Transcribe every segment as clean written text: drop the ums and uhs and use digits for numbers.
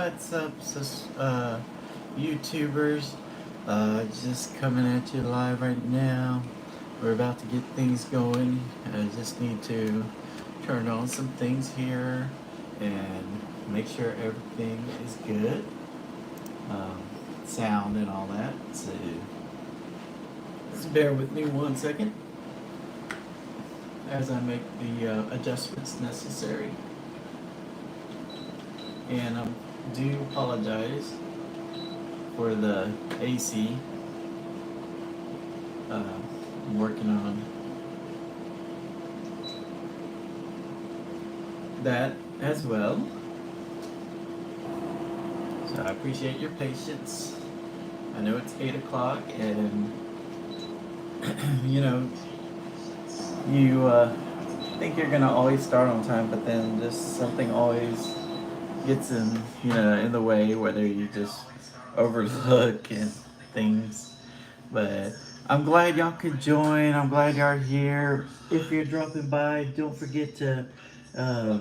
What's up, YouTubers? Just coming at you live right now. We're about to get things going. I just need to turn on some things here and make sure everything is good. Um, Sound and all that. So, just bear with me 1 second as I make the adjustments necessary. And I do apologize for the AC. I'm working on that as well. So I appreciate your patience. I know it's 8 o'clock and you know, you think you're gonna always start on time, but then just something always gets in the way, whether you just overlook and things. But I'm glad y'all could join. I'm glad y'all are here. If you're dropping by, don't forget to uh,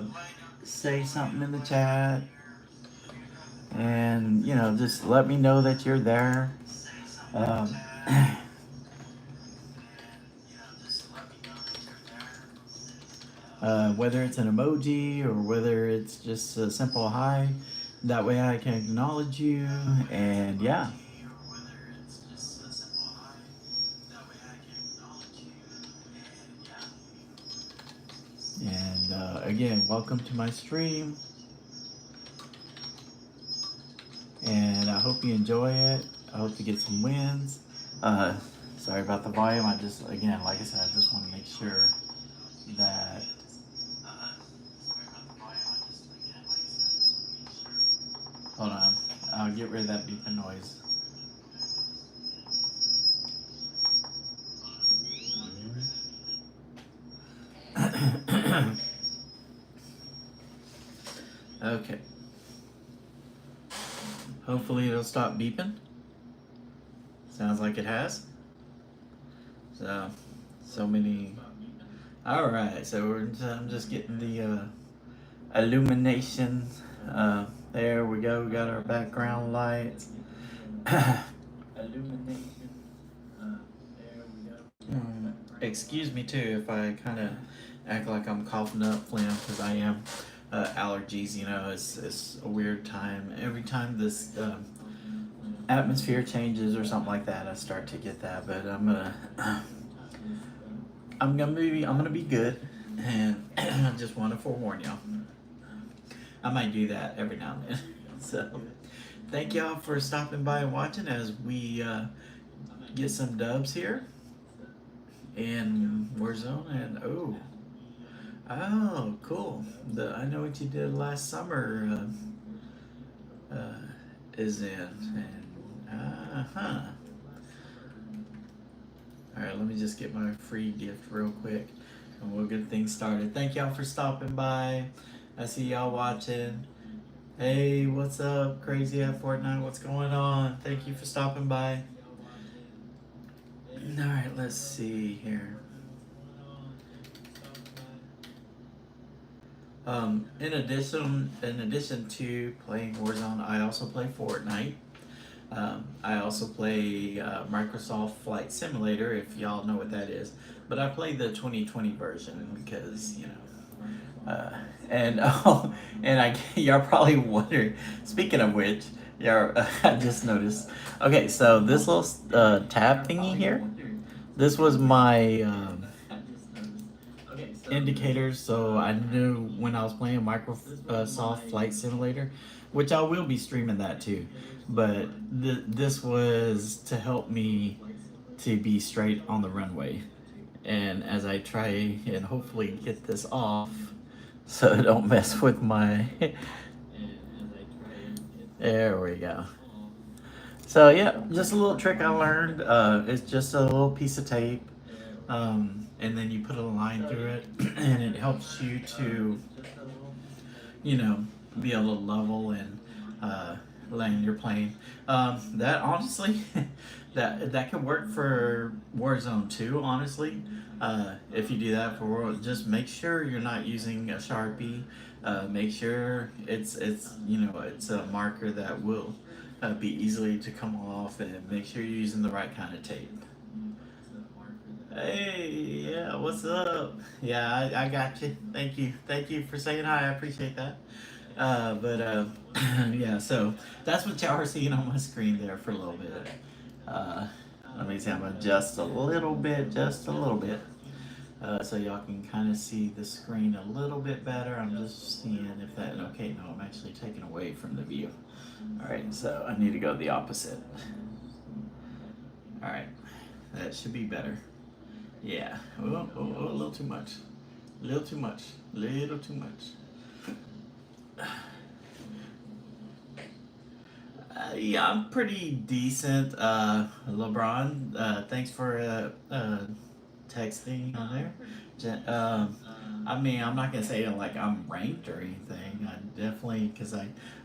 say something in the chat, and just let me know that you're there. Um, whether it's an emoji or whether it's just a simple hi, that way I can acknowledge you. And yeah. And again, welcome to my stream. And I hope you enjoy it. I hope to get some wins. Uh, Sorry about the volume. I just, again, like I said, I just want to make sure that. Hold on. I'll get rid of that beeping noise. Okay. Hopefully it'll stop beeping. Sounds like it has. So many. All right. So I'm just getting the illumination. There we go. We got our background lights. Illumination. There we go. Excuse me too if I kind of act like I'm coughing up phlegm, because I am. Allergies, it's a weird time. Every time this atmosphere changes or something like that, I start to get that. But I'm gonna be good, and I just want to forewarn y'all. I might do that every now and then. So, thank y'all for stopping by and watching as we get some dubs here in Warzone. And oh, cool! I know what you did last summer is in. And all right, let me just get my free gift real quick, and we'll get things started. Thank y'all for stopping by. I see y'all watching. Hey, what's up, Crazy at Fortnite? What's going on? Thank you for stopping by. All right, let's see here. In addition to playing Warzone, I also play Fortnite. I also play Microsoft Flight Simulator, if y'all know what that is. But I play the 2020 version because, and y'all probably wondering. Speaking of which, I just noticed. Okay, so this little tab thingy here, this was my indicators, so I knew when I was playing Microsoft Flight Simulator, which I will be streaming that too. But this was to help me to be straight on the runway. And as I try and hopefully get this off, so it don't mess with my. There we go. So yeah, just a little trick I learned. It's just a little piece of tape. And then you put a line through it, and it helps you to, be able to level and land your plane. That honestly, that could work for Warzone too. Honestly, if you do that for World, just make sure you're not using a Sharpie. Make sure it's it's a marker that will be easily to come off, and make sure you're using the right kind of tape. Hey, yeah, what's up? Yeah, I got you. Thank you for saying hi. I appreciate that. But yeah, so that's what y'all are seeing on my screen there for a little bit. Uh, Let me see, I'm gonna adjust a little bit, just a little bit, so y'all can kind of see the screen a little bit better. I'm just seeing if that. Okay, no, I'm actually taking away from the view. All right, so I need to go the opposite. All right, that should be better. Yeah. A little too much. A little too much. Little too much. Yeah, I'm pretty decent. LeBron, thanks for texting on there. I mean, I'm not gonna say like I'm ranked or anything. I definitely, because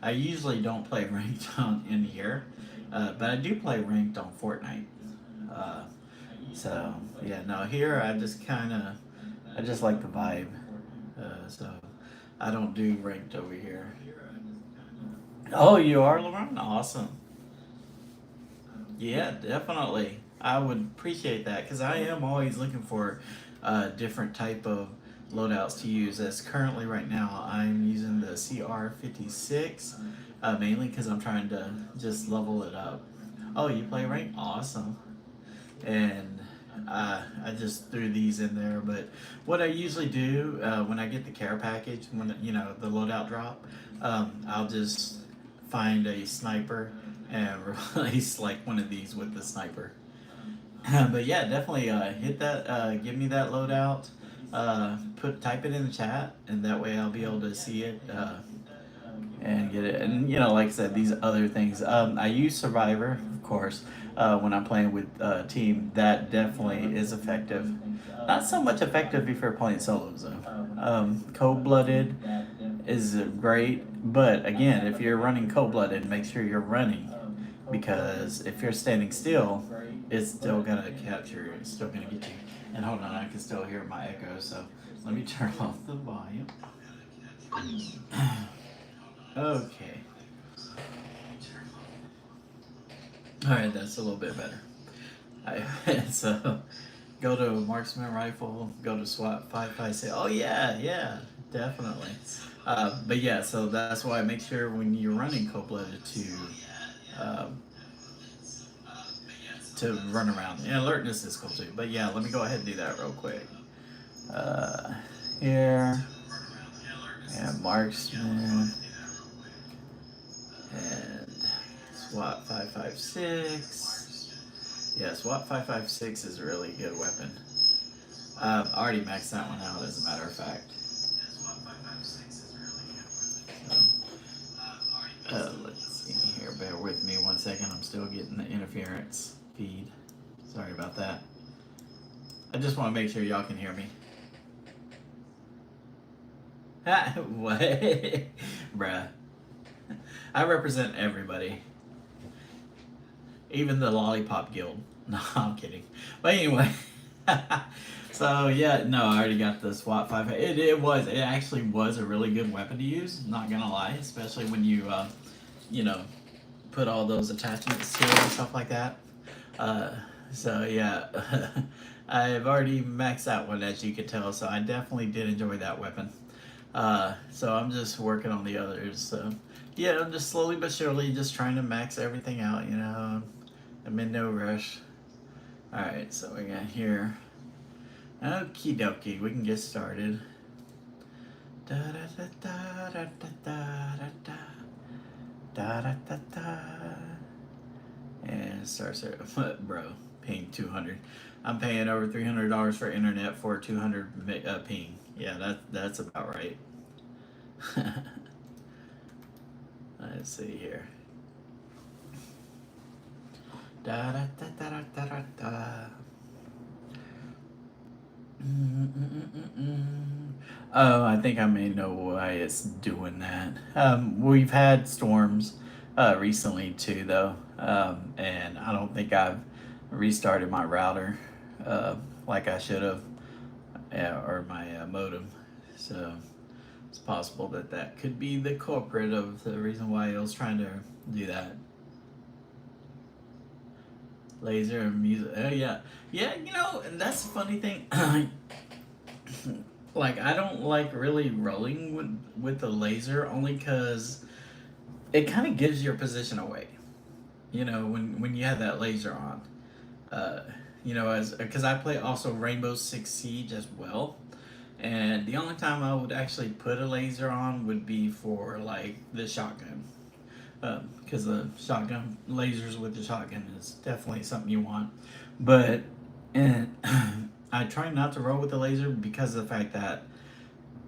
I usually don't play ranked on in here, but I do play ranked on Fortnite. Uh, so yeah, no, here I just like the vibe. So I don't do ranked over here. Oh, you are, LeBron? Awesome. Yeah, definitely. I would appreciate that because I am always looking for different type of loadouts to use. As currently right now, I'm using the CR56 mainly because I'm trying to just level it up. Oh, you play rank? Awesome. And I just threw these in there. But what I usually do when I get the care package, when the loadout drop, I'll just find a sniper and replace like one of these with the sniper. But yeah, definitely hit that. Give me that loadout. Type it in the chat, and that way I'll be able to see it. And get it. And like I said, these other things. I use Survivor, of course, when I'm playing with team. That definitely is effective. Not so much effective if you're playing solos though. Cold blooded is great, but again, if you're running cold blooded, make sure you're running because if you're standing still, it's still gonna capture. It's still gonna get you. And hold on, I can still hear my echo. So let me turn off the volume. Okay. All right, that's a little bit better. So go to marksman rifle, go to SWAT 556. Oh yeah, yeah, definitely. But yeah, so that's why I make sure when you're running cold blooded um, to run around. And alertness is cool too. But yeah, let me go ahead and do that real quick. Uh, Here and marksman and SWAT 556. Yeah, SWAT 556 is a really good weapon. I already maxed that one out, as a matter of fact. Let's see here. Bear with me one second. I'm still getting the interference feed. Sorry about that. I just want to make sure y'all can hear me. What? Bruh. I represent everybody. Even the Lollipop Guild. No, I'm kidding. But anyway. So yeah, no, I already got the SWAT 5. It actually was a really good weapon to use. Not gonna lie, especially when you know, put all those attachments to it and stuff like that. Uh, so yeah, I've already maxed that one as you can tell. So I definitely did enjoy that weapon. So I'm just working on the others. So yeah, I'm just slowly but surely just trying to max everything out. I'm in no rush. All right, so we got here. Okie dokie, we can get started. Da da da da da da da da da da da da. And starts there. Bro, paying 200. I'm paying over $300 for internet for 200 ping. Yeah, that's about right. Let's see here. Da da da da da da da. Oh, I think I may know why it's doing that. We've had storms recently too, though, and I don't think I've restarted my router uh, like I should have, or my modem. So it's possible that that could be the culprit of the reason why I was trying to do that. Laser and music. Oh yeah, yeah. And that's the funny thing. Like I don't like really rolling with the laser only because it kind of gives your position away. When you have that laser on. Uh, as because I play also Rainbow Six Siege as well, and the only time I would actually put a laser on would be for like the shotgun, because the shotgun lasers with the shotgun is definitely something you want, but and I try not to roll with the laser because of the fact that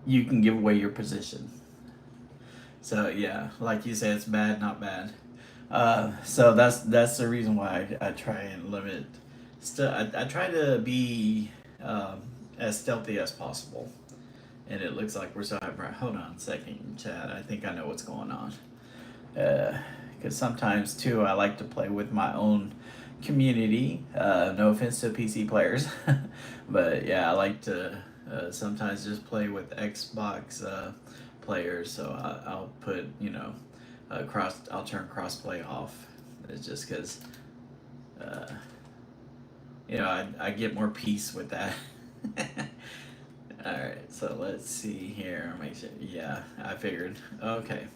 you can give away your position. So yeah, like you said, it's bad, not bad. So that's the reason why I try and limit. Still, I try to be as stealthy as possible. And it looks like we're so hyper. Hold on a second, Chad. I think I know what's going on. Because sometimes too, I like to play with my own community. No offense to PC players, but yeah, I like to sometimes just play with Xbox players. So I'll put cross. I'll turn crossplay off. It's just because uh, I get more peace with that. All right, so let's see here. Make sure. Yeah, I figured. Okay.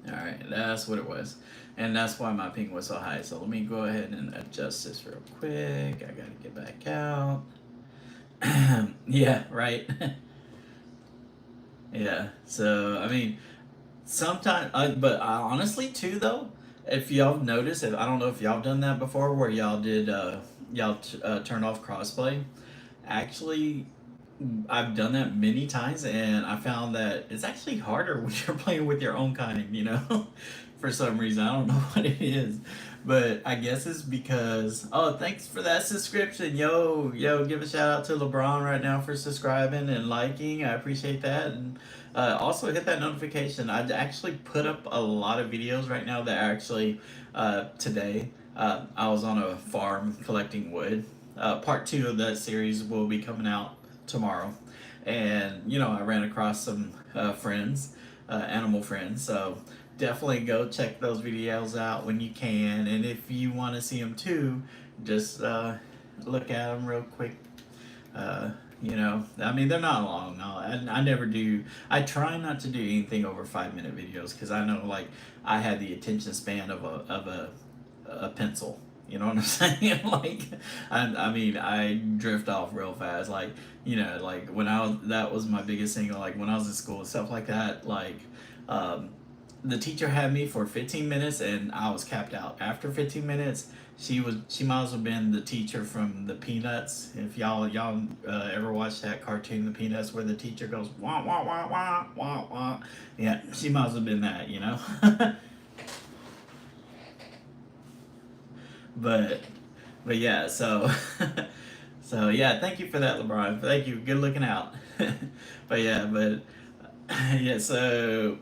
All right, that's what it was, and that's why my ping was so high. So let me go ahead and adjust this real quick. I gotta get back out. Yeah, right. Yeah. So I mean, sometimes, but honestly, too, though, if y'all noticed, if I don't know if y'all done that before, where y'all did turn off crossplay. Actually, I've done that many times, and I found that it's actually harder when you're playing with your own kind. For some reason, I don't know what it is, but I guess it's because. Oh, thanks for that subscription, yo! Give a shout out to LeBron right now for subscribing and liking. I appreciate that, and also hit that notification. I actually put up a lot of videos right now that actually today. I was on a farm collecting wood. Part two of that series will be coming out tomorrow, and I ran across some friends, animal friends. So definitely go check those videos out when you can, and if you want to see them too, just look at them real quick. I mean, they're not long. No, I never do. I try not to do anything over 5 minute videos because I know, like, I had the attention span of a pencil. You know what I'm saying? Like, I mean, I drift off real fast. Like, like when that was my biggest thing. Like when I was in school and stuff like that. Like, um, the teacher had me for 15 minutes and I was capped out. After 15 minutes, she might as well been the teacher from the Peanuts. If y'all ever watched that cartoon, the Peanuts, where the teacher goes wah wah wah wah wah wah. Yeah, she might as well been that. but but yeah, so yeah, thank you for that, LeBron. Thank you. Good looking out. But yeah, but yeah, so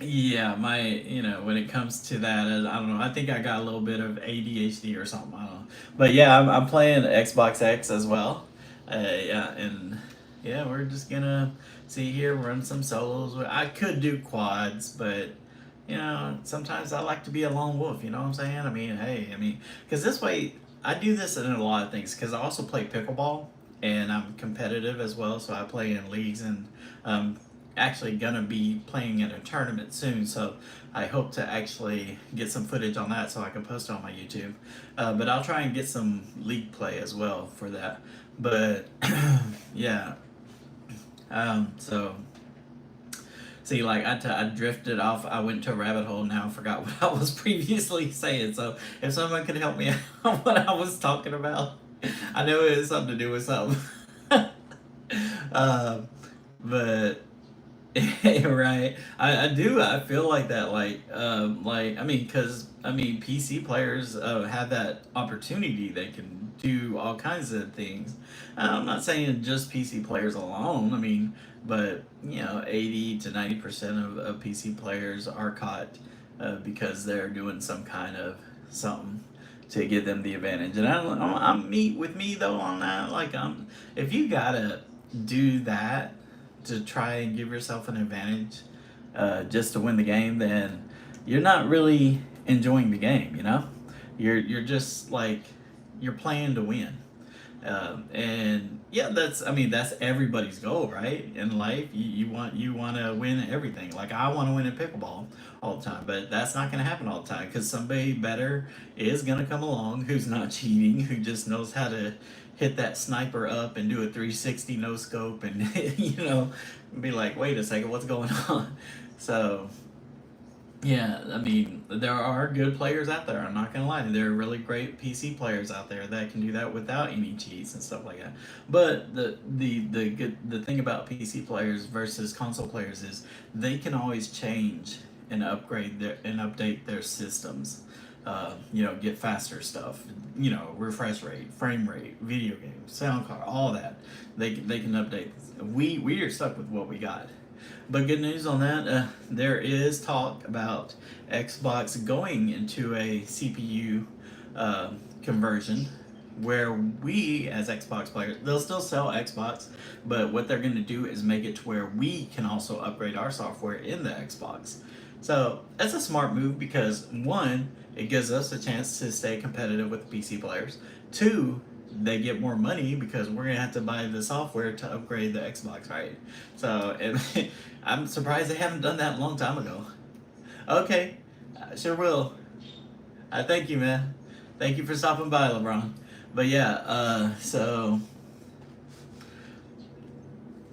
yeah, when it comes to that, I don't know. I think I got a little bit of ADHD or something. I don't know. But yeah, I'm playing Xbox X as well. Yeah, and yeah, we're just gonna see here, run some solos. I could do quads, but sometimes I like to be a lone wolf. You know what I'm saying? I mean, hey, because this way I do this in a lot of things. Because I also play pickleball, and I'm competitive as well. So I play in leagues, and um, actually gonna be playing in a tournament soon. So I hope to actually get some footage on that so I can post it on my YouTube. But I'll try and get some league play as well for that. But yeah, so see, like I drifted off. I went to a rabbit hole. Now I forgot what I was previously saying. So if someone could help me out what I was talking about, I know it has something to do with something. um, but right, I do. I feel like that. Like I mean, because PC players have that opportunity. They can do all kinds of things. I'm not saying just PC players alone. I mean, but 80 to 90% of PC players are caught because they're doing some kind of something to get them the advantage. And I'm meet with me though on that. Like, if you gotta do that to try and give yourself an advantage, just to win the game, then you're not really enjoying the game. You know, you're just like you're playing to win. And yeah, that's everybody's goal, right? In life, you want to win everything. Like, I want to win in pickleball all the time, but that's not going to happen all the time because somebody better is going to come along who's not cheating, who just knows how to hit that sniper up and do a 360 no scope, and be like, wait a second, what's going on? So yeah, I mean, there are good players out there. I'm not gonna lie. There are really great PC players out there that can do that without any cheats and stuff like that. But the thing about PC players versus console players is they can always change and update their systems. Get faster stuff. Refresh rate, frame rate, video games, sound card, all that. They can update. We are stuck with what we got. But good news on that, there is talk about Xbox going into a CPU conversion where we, as Xbox players, they'll still sell Xbox, but what they're going to do is make it to where we can also upgrade our software in the Xbox. So that's a smart move because, one, it gives us a chance to stay competitive with the PC players. Two, they get more money because we're gonna have to buy the software to upgrade the Xbox, right? So I'm surprised they haven't done that a long time ago. Okay, sure will. Thank you, man. Thank you for stopping by, LeBron. But yeah, so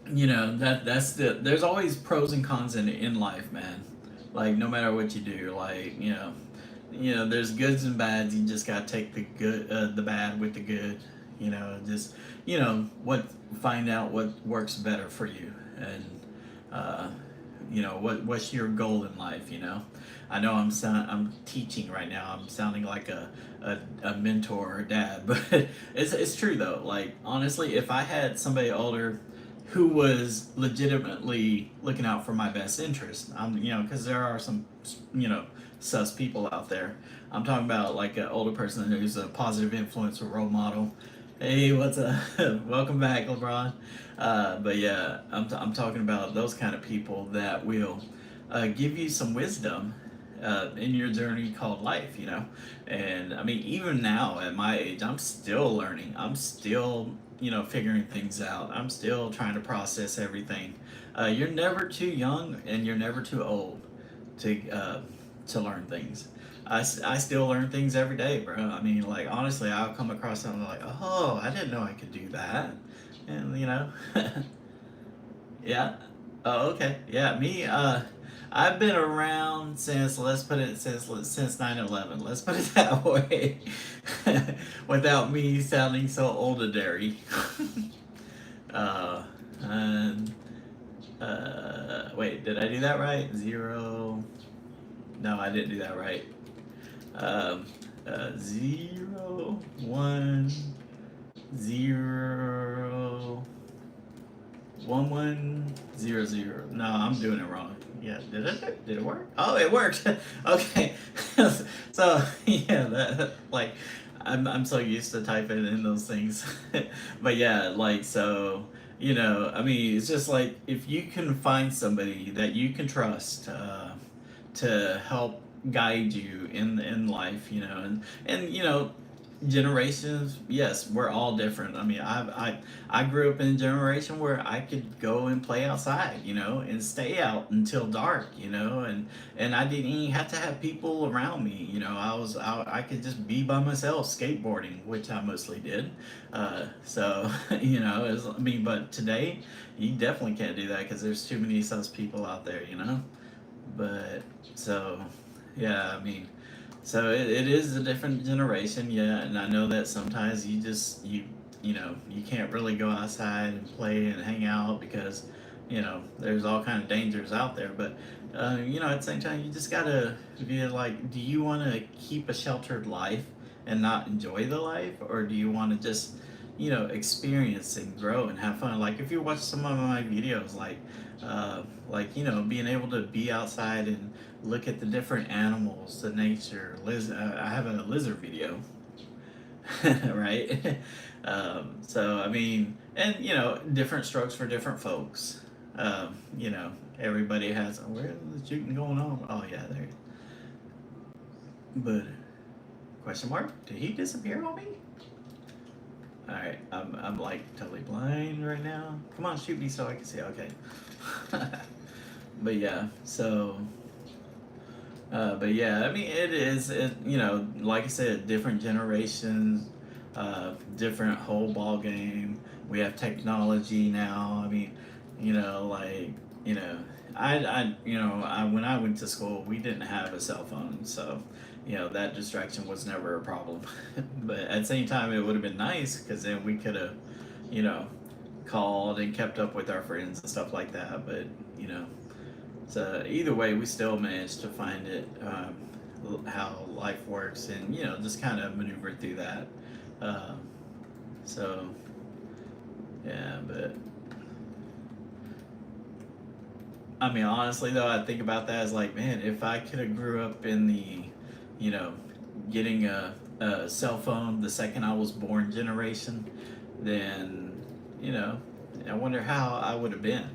there's always pros and cons in life, man. Like, no matter what you do, like, there's goods and bads. You just gotta take the bad with the good. Just what find out what works better for you, and what's your goal in life. I know I'm teaching right now. I'm sounding like a mentor or dad, but it's true though. Like, honestly, if I had somebody older who was legitimately looking out for my best interest, because there are some sus people out there. I'm talking about like an older person who's a positive influence or role model. Hey, what's up? Welcome back, LeBron. But yeah, I'm talking about those kind of people that will give you some wisdom in your journey called life, And I mean, even now at my age, I'm still learning. I'm still, figuring things out. I'm still trying to process everything. You're never too young and you're never too old to learn things. I still learn things every day, bro. I mean, like, honestly, I'll come across something like, oh, I didn't know I could do that. And, yeah. Oh, okay. Yeah, me, I've been around since, let's put it, since 9/11. Let's put it that way. Without me sounding so old-a-dairy. And, wait, did I do that right? 0. No, I didn't do that right. 0, 1, 0, 1, 1, 0, 0. No, I'm doing it wrong. Yeah, did it work? Oh, it worked. Okay. So yeah, like, I'm so used to typing in those things. But yeah, like, so I mean, it's just like, if you can find somebody that you can trust to help guide you in life, and generations, yes, we're all different. I mean, I grew up in a generation where I could go and play outside, and stay out until dark, and I didn't even have to have people around me. I could just be by myself skateboarding, which I mostly did. So I mean, but today you definitely can't do that because there's too many sus people out there. But so, yeah, I mean, so it is a different generation, yeah, and I know that sometimes you can't really go outside and play and hang out because there's all kind of dangers out there. But at the same time, you just gotta be like, do you want to keep a sheltered life and not enjoy the life, or do you want to just experience and grow and have fun? Like, if you watch some of my videos, like, Like, being able to be outside and look at the different animals, the nature. I have a lizard video, right? So I mean, and different strokes for different folks. Everybody has. Where's the shooting going on? Oh yeah, there. But question mark? Did he disappear on me? All right, I'm like totally blind right now. Come on, shoot me so I can see. Okay. But yeah, so. But yeah, I mean, it is, like I said, different generations, different whole ball game. We have technology now. I mean, like, you know, when I went to school, we didn't have a cell phone, so, that distraction was never a problem. But at the same time, it would have been nice because then we could have, you know, called and kept up with our friends and stuff like that. But, you know, so either way, we still managed to find it, how life works, and just kind of maneuver through that. Um, so yeah, but I mean, honestly though, I think about that as like, man, if I could have grew up in the, you know, getting a cell phone the second I was born generation, then you know, I wonder how I would have been.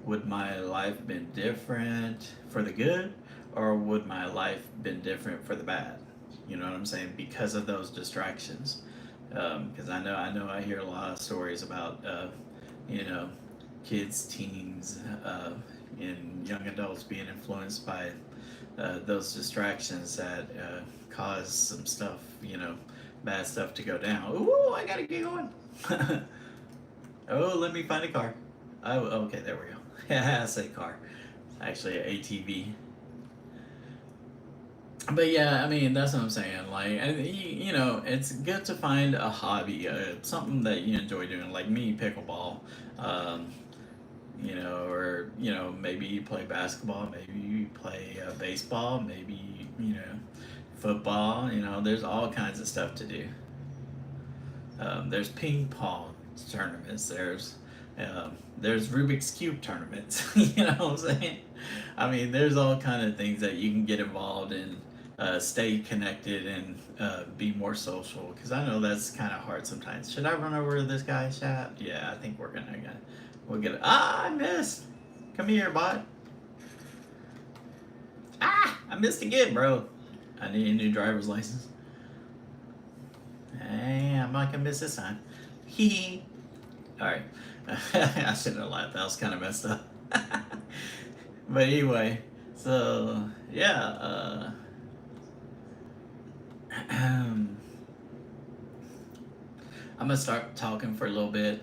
Would my life been different for the good, or would my life been different for the bad? You know what I'm saying? Because of those distractions. Because I hear a lot of stories about, you know, kids, teens, and young adults being influenced by those distractions that cause some stuff, bad stuff to go down. Ooh, I gotta get going. Oh, let me find a car. Oh, okay, there we go. Yeah, I say car. Actually, an ATV. But yeah, I mean, that's what I'm saying. Like, it's good to find a hobby, something that you enjoy doing. Like me, pickleball. Um, or maybe you play basketball, maybe you play baseball, maybe football. There's all kinds of stuff to do. There's ping pong tournaments. There's Rubik's cube tournaments. You know what I'm saying? I mean, there's all kind of things that you can get involved in, stay connected, and be more social. Because I know that's kind of hard sometimes. Should I run over to this guy's shop? Yeah, I think we'll get it. Ah, I missed. Come here, bot. Ah, I missed again, bro. I need a new driver's license. Hey, I'm not gonna miss this time. Hee hee. Alright. I shouldn't have laughed. That was kind of messed up. But anyway, so yeah. I'm gonna start talking for a little bit,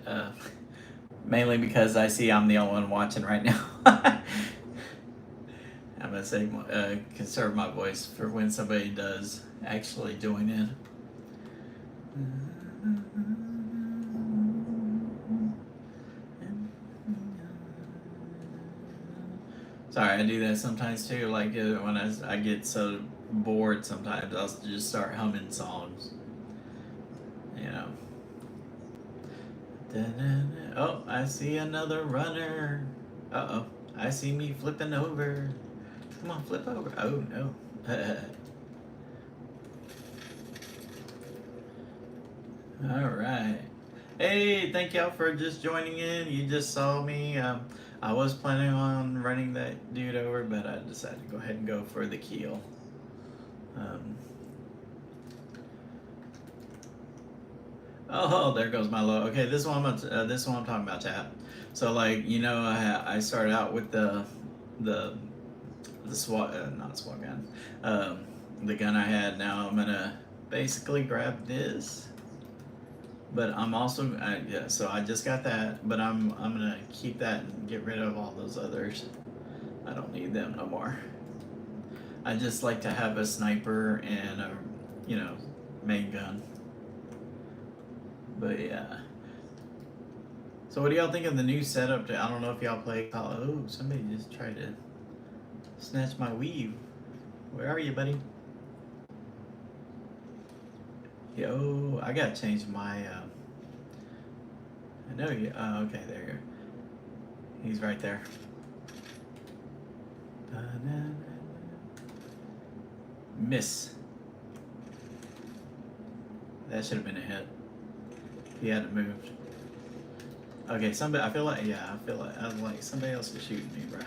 mainly because I see I'm the only one watching right now. I'm gonna say conserve my voice for when somebody does actually join in. Sorry, I do that sometimes too. Like when I get so bored, sometimes I'll just start humming songs. You know. Oh, I see another runner. Uh-oh, I see me flipping over. Come on, flip over. Oh no. All right. Hey, thank y'all for just joining in. You just saw me. I was planning on running that dude over, but I decided to go ahead and go for the kill. Oh, there goes my low. Okay, this one I'm talking about, chat. So like I started out with the SWAT, not SWAT gun, the gun I had. Now I'm gonna basically grab this. But I'm also yeah. So I just got that, but I'm gonna keep that and get rid of all those others. I don't need them no more. I just like to have a sniper and a main gun. But yeah. So what do y'all think of the new setup? I don't know if y'all play. Oh, somebody just tried to snatch my weave. Where are you, buddy? Yo, I gotta change my. I know you. Oh, okay, there you go. He's right there. Miss. That should have been a hit. He hadn't moved. Okay, somebody. I feel like somebody else is shooting me, bro.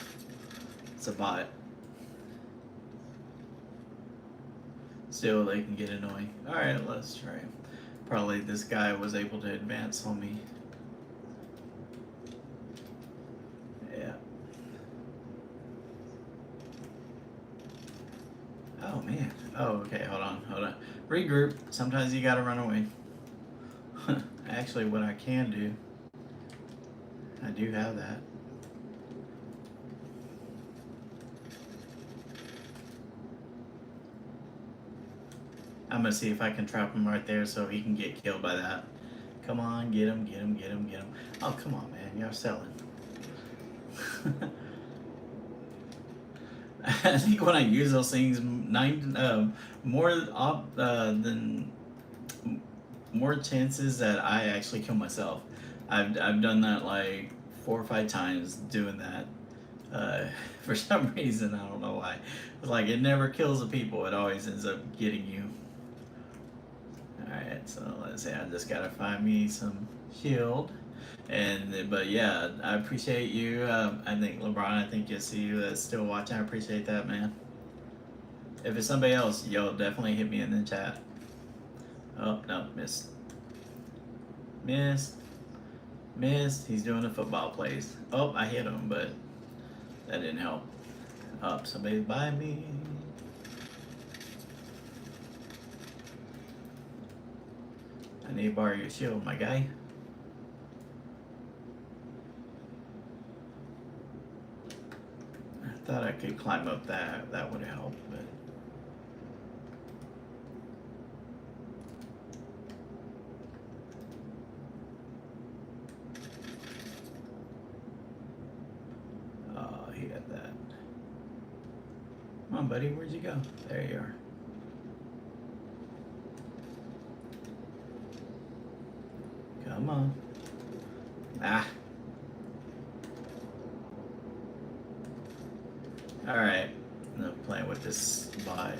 It's a bot. Still, they can get annoying. All right, let's try. Probably this guy was able to advance on me. Yeah. Oh man. Oh, okay. Hold on. Regroup. Sometimes you gotta run away. Actually, what I can do, I do have that. I'm gonna see if I can trap him right there so he can get killed by that. Come on, get him. Oh, come on, man. You're selling. I think when I use those things, more chances that I actually kill myself. I've done that like 4 or 5 times doing that. For some reason, I don't know why. It's like it never kills the people. It always ends up getting you. Alright, so let's say I just gotta find me some shield. But yeah, I appreciate you. I think LeBron, I think you'll see you that's still watching. I appreciate that, man. If it's somebody else, yo, definitely hit me in the chat. Oh, no, missed. He's doing the football plays. Oh, I hit him, but that didn't help. Oh, somebody's by me. I need to borrow your shield, my guy. I thought I could climb up that. That would help, but. Oh, he had that. Come on, buddy. Where'd you go? There you are. Come on. Ah. Alright. I'm playing with this bot.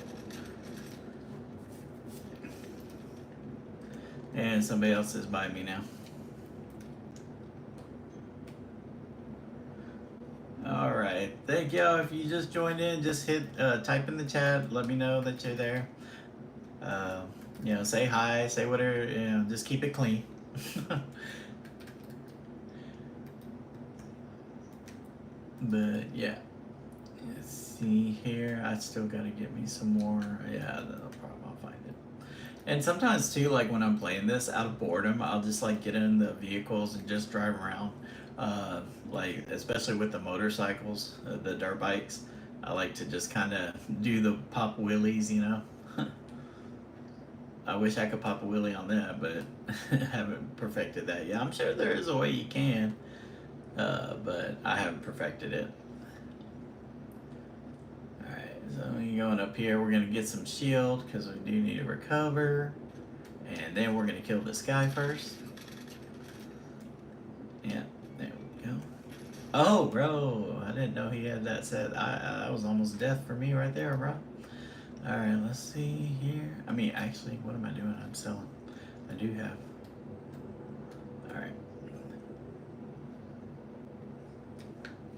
And somebody else is by me now. Alright. Thank y'all. If you just joined in, just hit type in the chat. Let me know that you're there. Say hi, say whatever, just keep it clean. But yeah. Let's see here. I still gotta get me some more. Yeah, no problem. I'll find it. And sometimes too, like when I'm playing this out of boredom, I'll just like get in the vehicles and just drive around. Like especially with the motorcycles, the dirt bikes. I like to just kind of do the pop wheelies, I wish I could pop a wheelie on that, but I haven't perfected that yet. I'm sure there is a way you can, but I haven't perfected it. Alright, so we're going up here. We're going to get some shield because we do need to recover. And then we're going to kill this guy first. Yeah, there we go. Oh, bro, I didn't know he had that set. That was almost death for me right there, bro. Alright, let's see here. I mean, actually, what am I doing? I'm selling. I do have. Alright.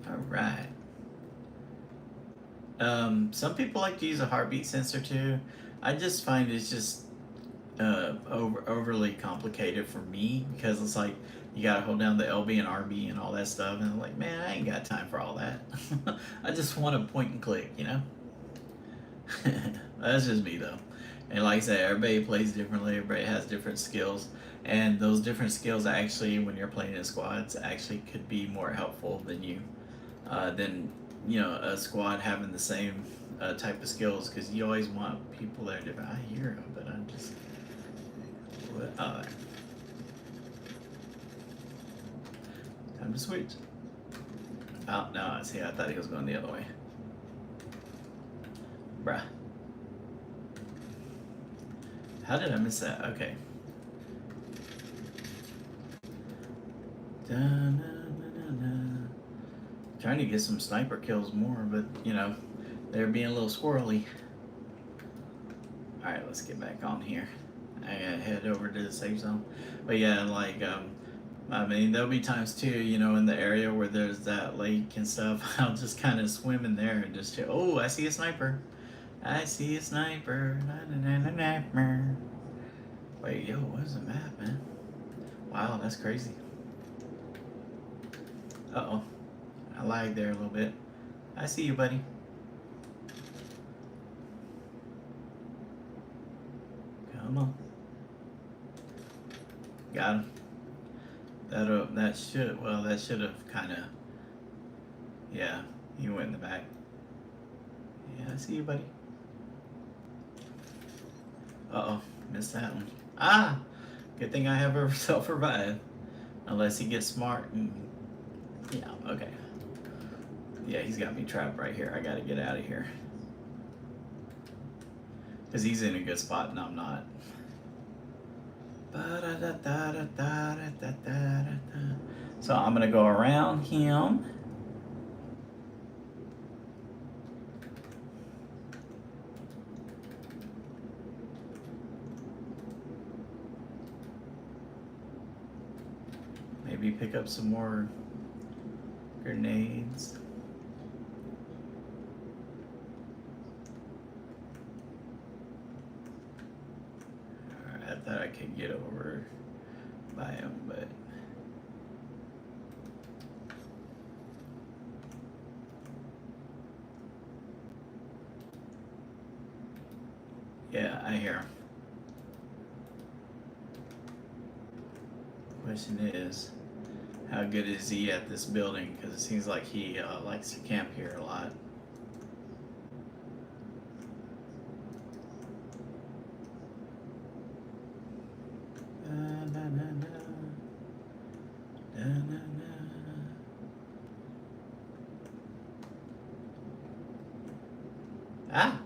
Alright. Some people like to use a heartbeat sensor too. I just find it's just overly complicated for me because it's like you gotta hold down the LB and RB and all that stuff, and I'm like, man, I ain't got time for all that. I just want to point and click, That's just me though. And like I say, everybody plays differently, everybody has different skills, and those different skills actually, when you're playing in squads, actually could be more helpful than a squad having the same type of skills, because you always want people that are different. I hear him, but I'm just time to switch. Oh no, I see. I thought he was going the other way. Bruh. How did I miss that? Okay. Trying to get some sniper kills more, but you know, they're being a little squirrely. Alright, let's get back on here. I gotta head over to the safe zone. But yeah, like, I mean, there'll be times too, you know, in the area where there's that lake and stuff. I'll just kind of swim in there and just chill. Oh, I see a sniper. I see a sniper. Wait, yo, what is the map, man? Wow, that's crazy. Uh-oh. I lagged there a little bit. I see you, buddy. Come on. Got him. That should have kind of, yeah, he went in the back. Yeah, I see you, buddy. Uh-oh, missed that one. Ah! Good thing I have a self-revive. Unless he gets smart and, yeah, okay. Yeah, he's got me trapped right here. I gotta get out of here. Because he's in a good spot and I'm not. So I'm gonna go around him. Maybe pick up some more grenades. Alright, I thought I could get over by him, but yeah, I hear him. Question is, how good is he at this building? Because it seems like he likes to camp here a lot. Ah!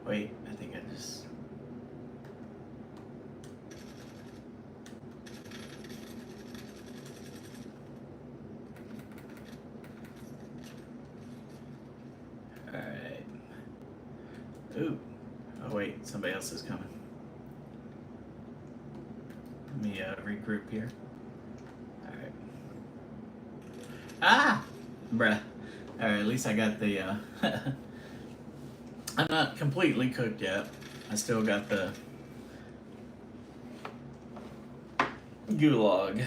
Wait, I think I just... Alright. Ooh. Oh wait, somebody else is coming. Let me regroup here. Alright. Ah! Bruh. Alright, at least I got the... I'm not completely cooked yet. I still got the gulag.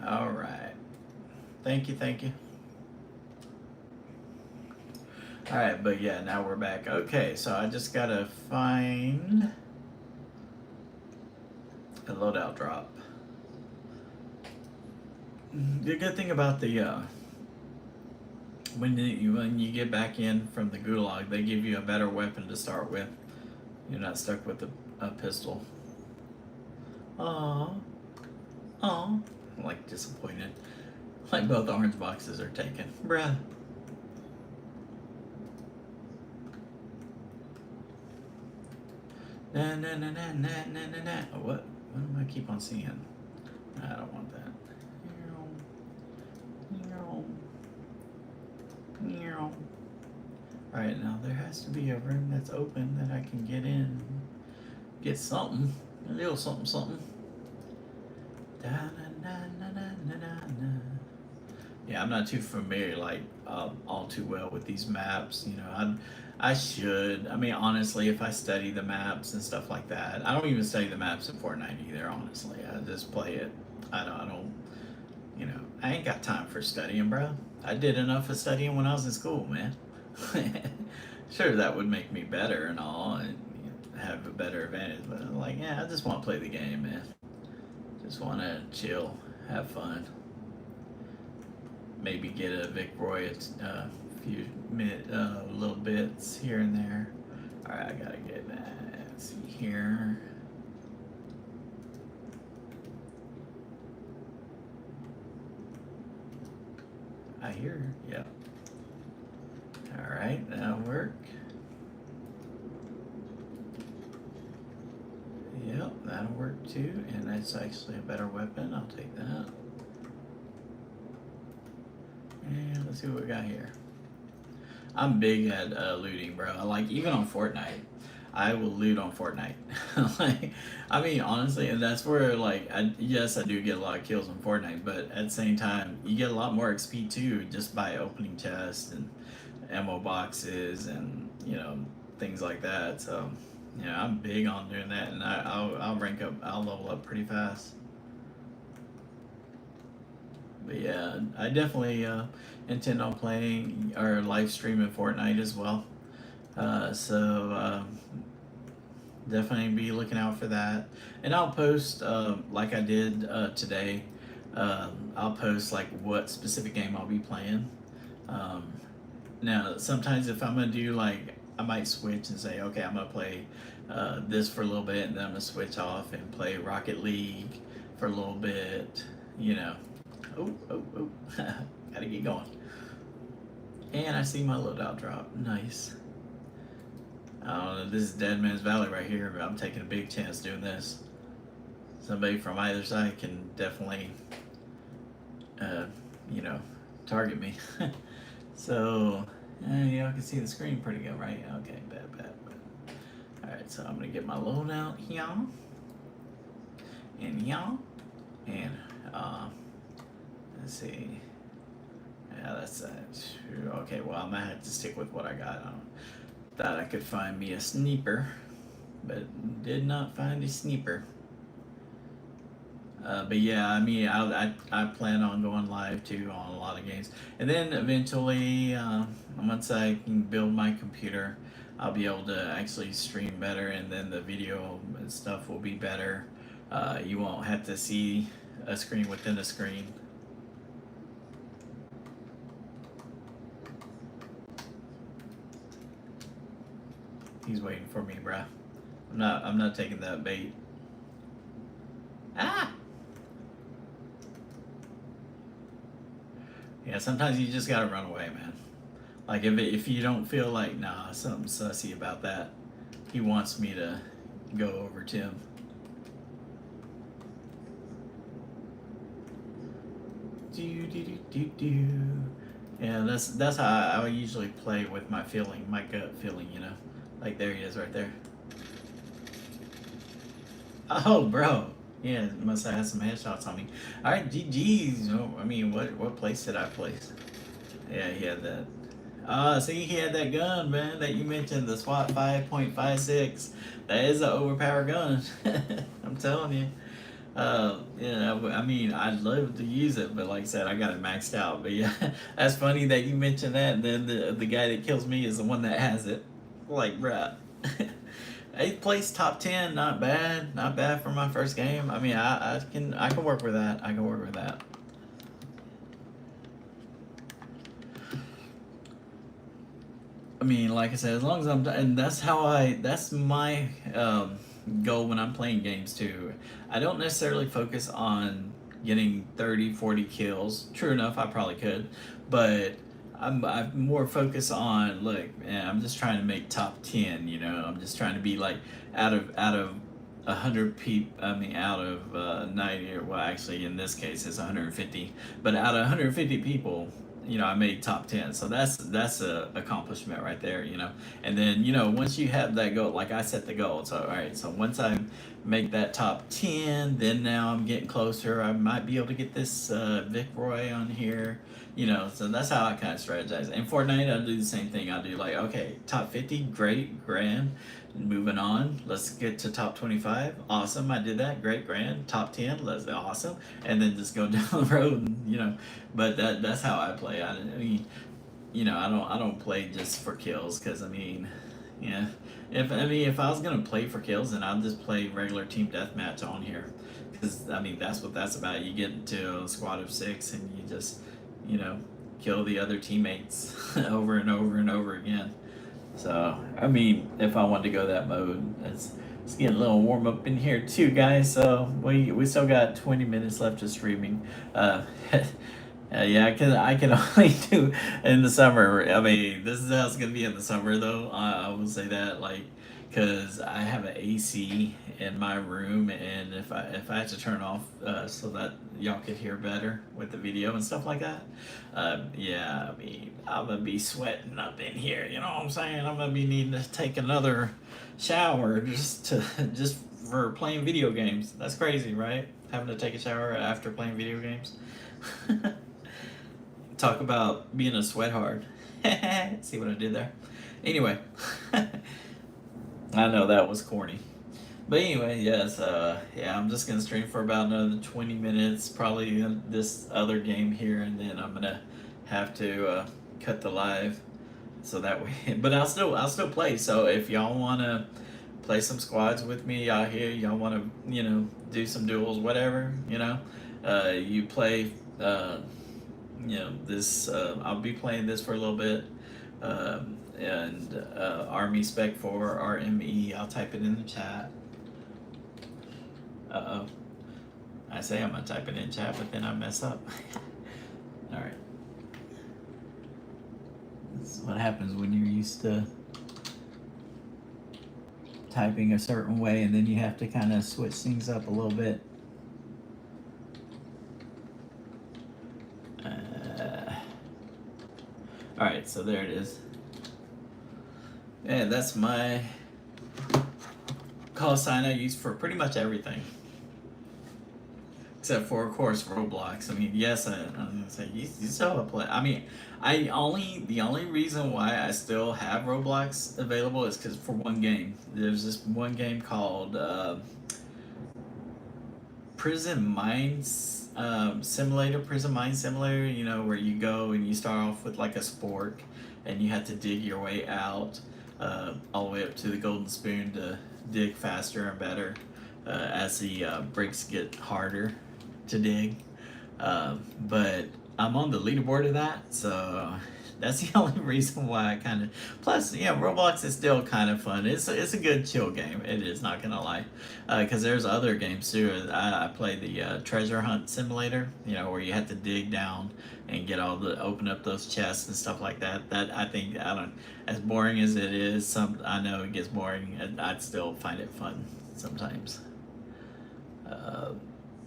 All right. Thank you, thank you. All right, but yeah, now we're back. Okay, so I just gotta find a loadout drop. The good thing about the when you get back in from the gulag, they give you a better weapon to start with. You're not stuck with a pistol. Aww. Aww. I'm like disappointed. Like both orange boxes are taken. Bruh. Na na na na na na na na. What do I keep on seeing? I don't want that. Alright, now there has to be a room that's open that I can get in. Get something. A little something something. Da na na na na na na. Yeah, I'm not too familiar, like, all too well with these maps. You know, I should. I mean, honestly, if I study the maps and stuff like that, I don't even study the maps in Fortnite either. Honestly, I just play it. I don't. You know, I ain't got time for studying, bro. I did enough of studying when I was in school, man. Sure, that would make me better and all, and you know, have a better advantage. But I'm like, yeah, I just want to play the game, man. Just want to chill, have fun. Maybe get a Vic Roy a few little bits here and there. All right, I gotta get that. Let's see here. I hear her. Yep. All right, that'll work. Yep, that'll work too. And that's actually a better weapon. I'll take that. And let's see what we got here. I'm big at looting, bro. Like, even on Fortnite, I will loot on Fortnite. Like, I mean, honestly, and that's where, like, yes, I do get a lot of kills on Fortnite, but at the same time, you get a lot more XP too just by opening chests and ammo boxes and, you know, things like that. So, you know, I'm big on doing that, and I'll rank up, I'll level up pretty fast. But yeah, I definitely intend on playing or live streaming Fortnite as well. So definitely be looking out for that. And I'll post, like I did today, I'll post like what specific game I'll be playing. Um, Now, sometimes if I'm going to do like, I might switch and say, okay, I'm going to play this for a little bit, and then I'm going to switch off and play Rocket League for a little bit, you know. Oh. Gotta get going. And I see my loadout drop. Nice. This is Dead Man's Valley right here, but I'm taking a big chance doing this. Somebody from either side can definitely, you know, target me. So, yeah, I can see the screen pretty good, right? Okay, bad. Alright, so I'm gonna get my loadout here. And here. And, let's see. Yeah, that's that. Okay, well, I might have to stick with what I got. Thought I could find me a sniper, but did not find a sniper. But yeah, I mean, I plan on going live too on a lot of games, and then eventually, once I can build my computer, I'll be able to actually stream better, and then the video and stuff will be better. You won't have to see a screen within a screen. He's waiting for me, bruh. I'm not taking that bait. Ah! Yeah, sometimes you just gotta run away, man. Like if you don't feel like, nah, something sussy about that, he wants me to go over to him. Do. Yeah, that's how I usually play with my feeling, my gut feeling, you know. Like there he is, right there. Oh, bro. Yeah, must have had some headshots on me. All right, GG's. I mean, what place did I place? Yeah, he had that. See, he had that gun, man, that you mentioned, the SWAT 5.56. That is an overpowered gun. I'm telling you. Yeah, I mean, I'd love to use it, but like I said, I got it maxed out. But yeah, that's funny that you mentioned that. And then the guy that kills me is the one that has it. Like, bruh. 8th place, top 10, not bad for my first game. I mean, I can work with that. I can work with that. I mean, like I said, as long as and that's my goal when I'm playing games too. I don't necessarily focus on getting 30, 40 kills. True enough, I probably could, but I'm more focused on, look, man, I'm just trying to make top 10, you know. I'm just trying to be like out of 100 people, I mean out of 90, or well, actually in this case it's 150, but out of 150 people, you know, I made top 10. So that's a accomplishment right there, you know. And then, you know, once you have that goal, like I set the goal, so all right, so once I make that top 10, then now I'm getting closer. I might be able to get this Vic Roy on here, you know. So that's how I kind of strategize. In Fortnite, I'll do the same thing. I'll do like, okay, top 50, great, grand. Moving on, let's get to top 25. Awesome, I did that. Great, grand. Top 10, let's awesome, and then just go down the road, and, you know. But that's how I play. I mean, you know, I don't play just for kills, because I mean, yeah. If I was gonna play for kills, then I'll just play regular team deathmatch on here, because I mean that's what that's about. You get into a squad of 6 and you just, you know, kill the other teammates over and over and over again. So I mean, if I wanted to go that mode, let's get a little warm up in here too, guys. So we still got 20 minutes left of streaming. Yeah, I can only do in the summer. I mean, this is how it's gonna be in the summer, though. I will say that, like, because I have an AC in my room, and if I had to turn off so that y'all could hear better with the video and stuff like that, yeah, I mean, I'm gonna be sweating up in here. You know what I'm saying? I'm gonna be needing to take another shower just for playing video games. That's crazy, right? Having to take a shower after playing video games. Talk about being a sweat hard. See what I did there? Anyway, I know that was corny. But anyway, yes, yeah, I'm just gonna stream for about another 20 minutes, probably this other game here, and then I'm gonna have to cut the live, so that way. But I'll still play. So if y'all wanna play some squads with me out here, y'all wanna do some duels, whatever, you play. This I'll be playing this for a little bit, and Army Spec 4 RME. I'll type it in the chat. Uh oh, I say I'm gonna type it in chat, but then I mess up. All right, this is what happens when you're used to typing a certain way, and then you have to kind of switch things up a little bit. All right, so there it is. And that's my call sign I use for pretty much everything. Except for, of course, Roblox. I mean, yes, I'm gonna say you still have play. I mean, the only reason why I still have Roblox available is because for one game. There's this one game called Prison Mines Simulator. Prison Mine Simulator. You know, where you go and you start off with like a spork, and you have to dig your way out all the way up to the golden spoon to dig faster and better as the bricks get harder to dig. But I'm on the leaderboard of that, so that's the only reason why I kind of. Plus, yeah, Roblox is still kind of fun. It's a good chill game. It is, not gonna lie, because there's other games too. I play the treasure hunt simulator. You know, where you have to dig down and get open up those chests and stuff like that. That I think I don't. As boring as it is, I know it gets boring. I'd still find it fun sometimes.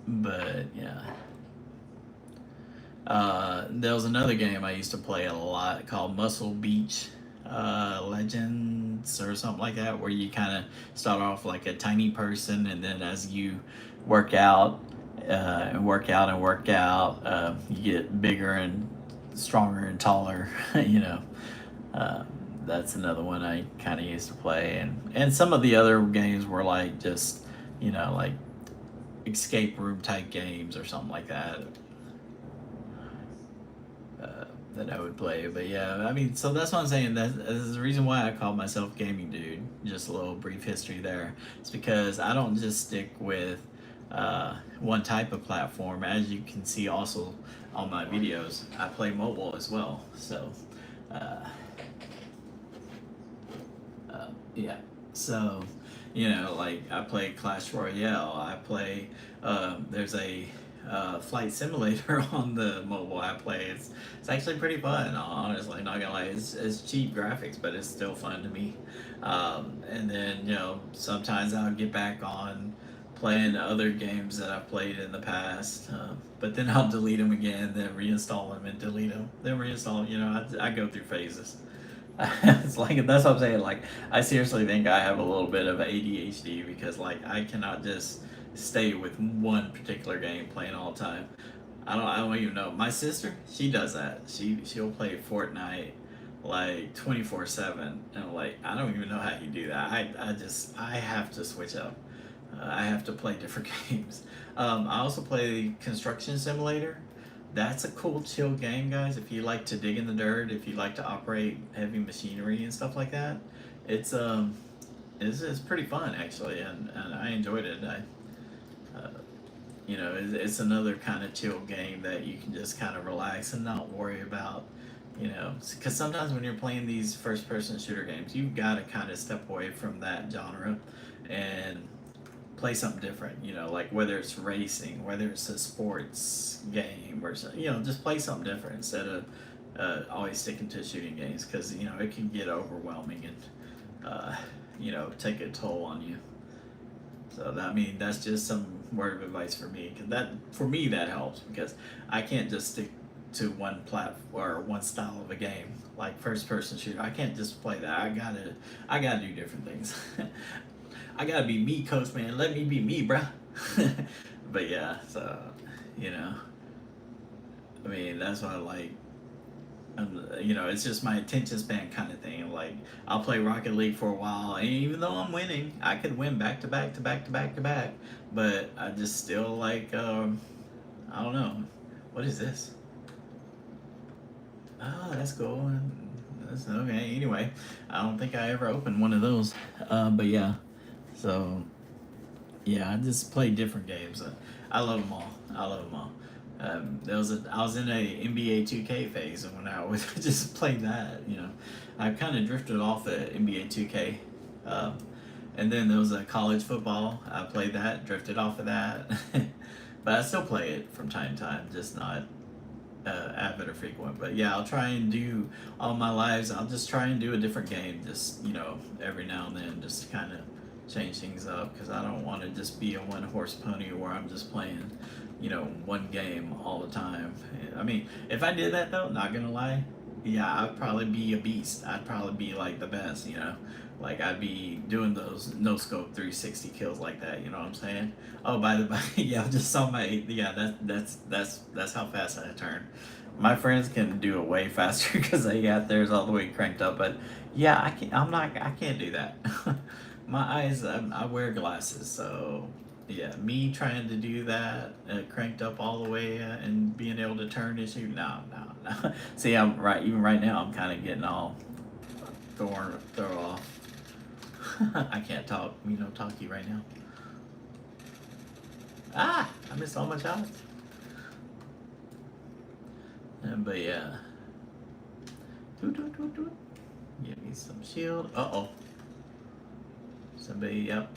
But yeah. There was another game I used to play a lot called Muscle Beach Legends or something like that, where you kind of start off like a tiny person, and then as you work out and work out and work out, you get bigger and stronger and taller. you know, uh, that's another one I kind of used to play, and some of the other games were like just like escape room type games or something like that. That I would play. But yeah, I mean, so that's what I'm saying. That's the reason why I call myself Gaming Dude. Just a little brief history there. It's because I don't just stick with one type of platform. As you can see also on my videos, I play mobile as well. So, uh, yeah. So, like I play Clash Royale. I play, there's a flight simulator on the mobile I play. It's actually pretty fun, honestly. Not gonna lie, it's cheap graphics, but it's still fun to me. And then sometimes I'll get back on playing other games that I've played in the past, but then I'll delete them again, then reinstall them and delete them, then reinstall. I go through phases. It's like that's what I'm saying. Like I seriously think I have a little bit of ADHD because like I cannot just stay with one particular game playing all the time. I don't even know. My sister, she does that. She'll play Fortnite like 24/7, and like I don't even know how you do that. I have to switch up. I have to play different games. I also play Construction Simulator. That's a cool chill game, guys. If you like to dig in the dirt, if you like to operate heavy machinery and stuff like that, it's it's pretty fun actually, and I enjoyed it. It's another kind of chill game that you can just kind of relax and not worry about, because sometimes when you're playing these first person shooter games, you've got to kind of step away from that genre and play something different. You know, like whether it's racing, whether it's a sports game, or just play something different instead of always sticking to shooting games because it can get overwhelming and take a toll on you. So that, I mean, that's just some word of advice for me. Cause for me, that helps because I can't just stick to one platform or one style of a game like first person shooter. I can't just play that. I gotta do different things. I gotta be me, coach man. Let me be me, bruh. But yeah, so you know, I mean, that's what I like. It's just my attention span kind of thing. Like, I'll play Rocket League for a while, and even though I'm winning, I could win back to back to back to back to back. But I just still like, I don't know. What is this? Oh, that's cool. That's okay. Anyway, I don't think I ever opened one of those. But yeah, so yeah, I just play different games. I love them all. I love them all. I was in a NBA 2K phase, and when I would just play that, I kind of drifted off of NBA 2K, um, and then there was a college football. I played that, drifted off of that, but I still play it from time to time, just not avid or frequent. But yeah, I'll try and do all my lives. I'll just try and do a different game, just every now and then, just to kind of change things up because I don't want to just be a one horse pony where I'm just playing, one game all the time. I mean, if I did that though, not gonna lie, yeah, I'd probably be a beast. I'd probably be like the best. Like I'd be doing those no scope 360 kills like that. You know what I'm saying? Oh, by the way, yeah, I just saw that's how fast I turn. My friends can do it way faster because they got theirs all the way cranked up. But yeah, I can't. I can't do that. My eyes. I wear glasses, so yeah, me trying to do that, cranked up all the way, and being able to turn and shoot. No, no, no. See, I'm right. Even right now, I'm kind of getting all throw off. I can't talk. Talkie right now. Ah, I missed all my shots. But yeah. Toot, toot, toot, toot. Give me some shield. Uh oh. Somebody up.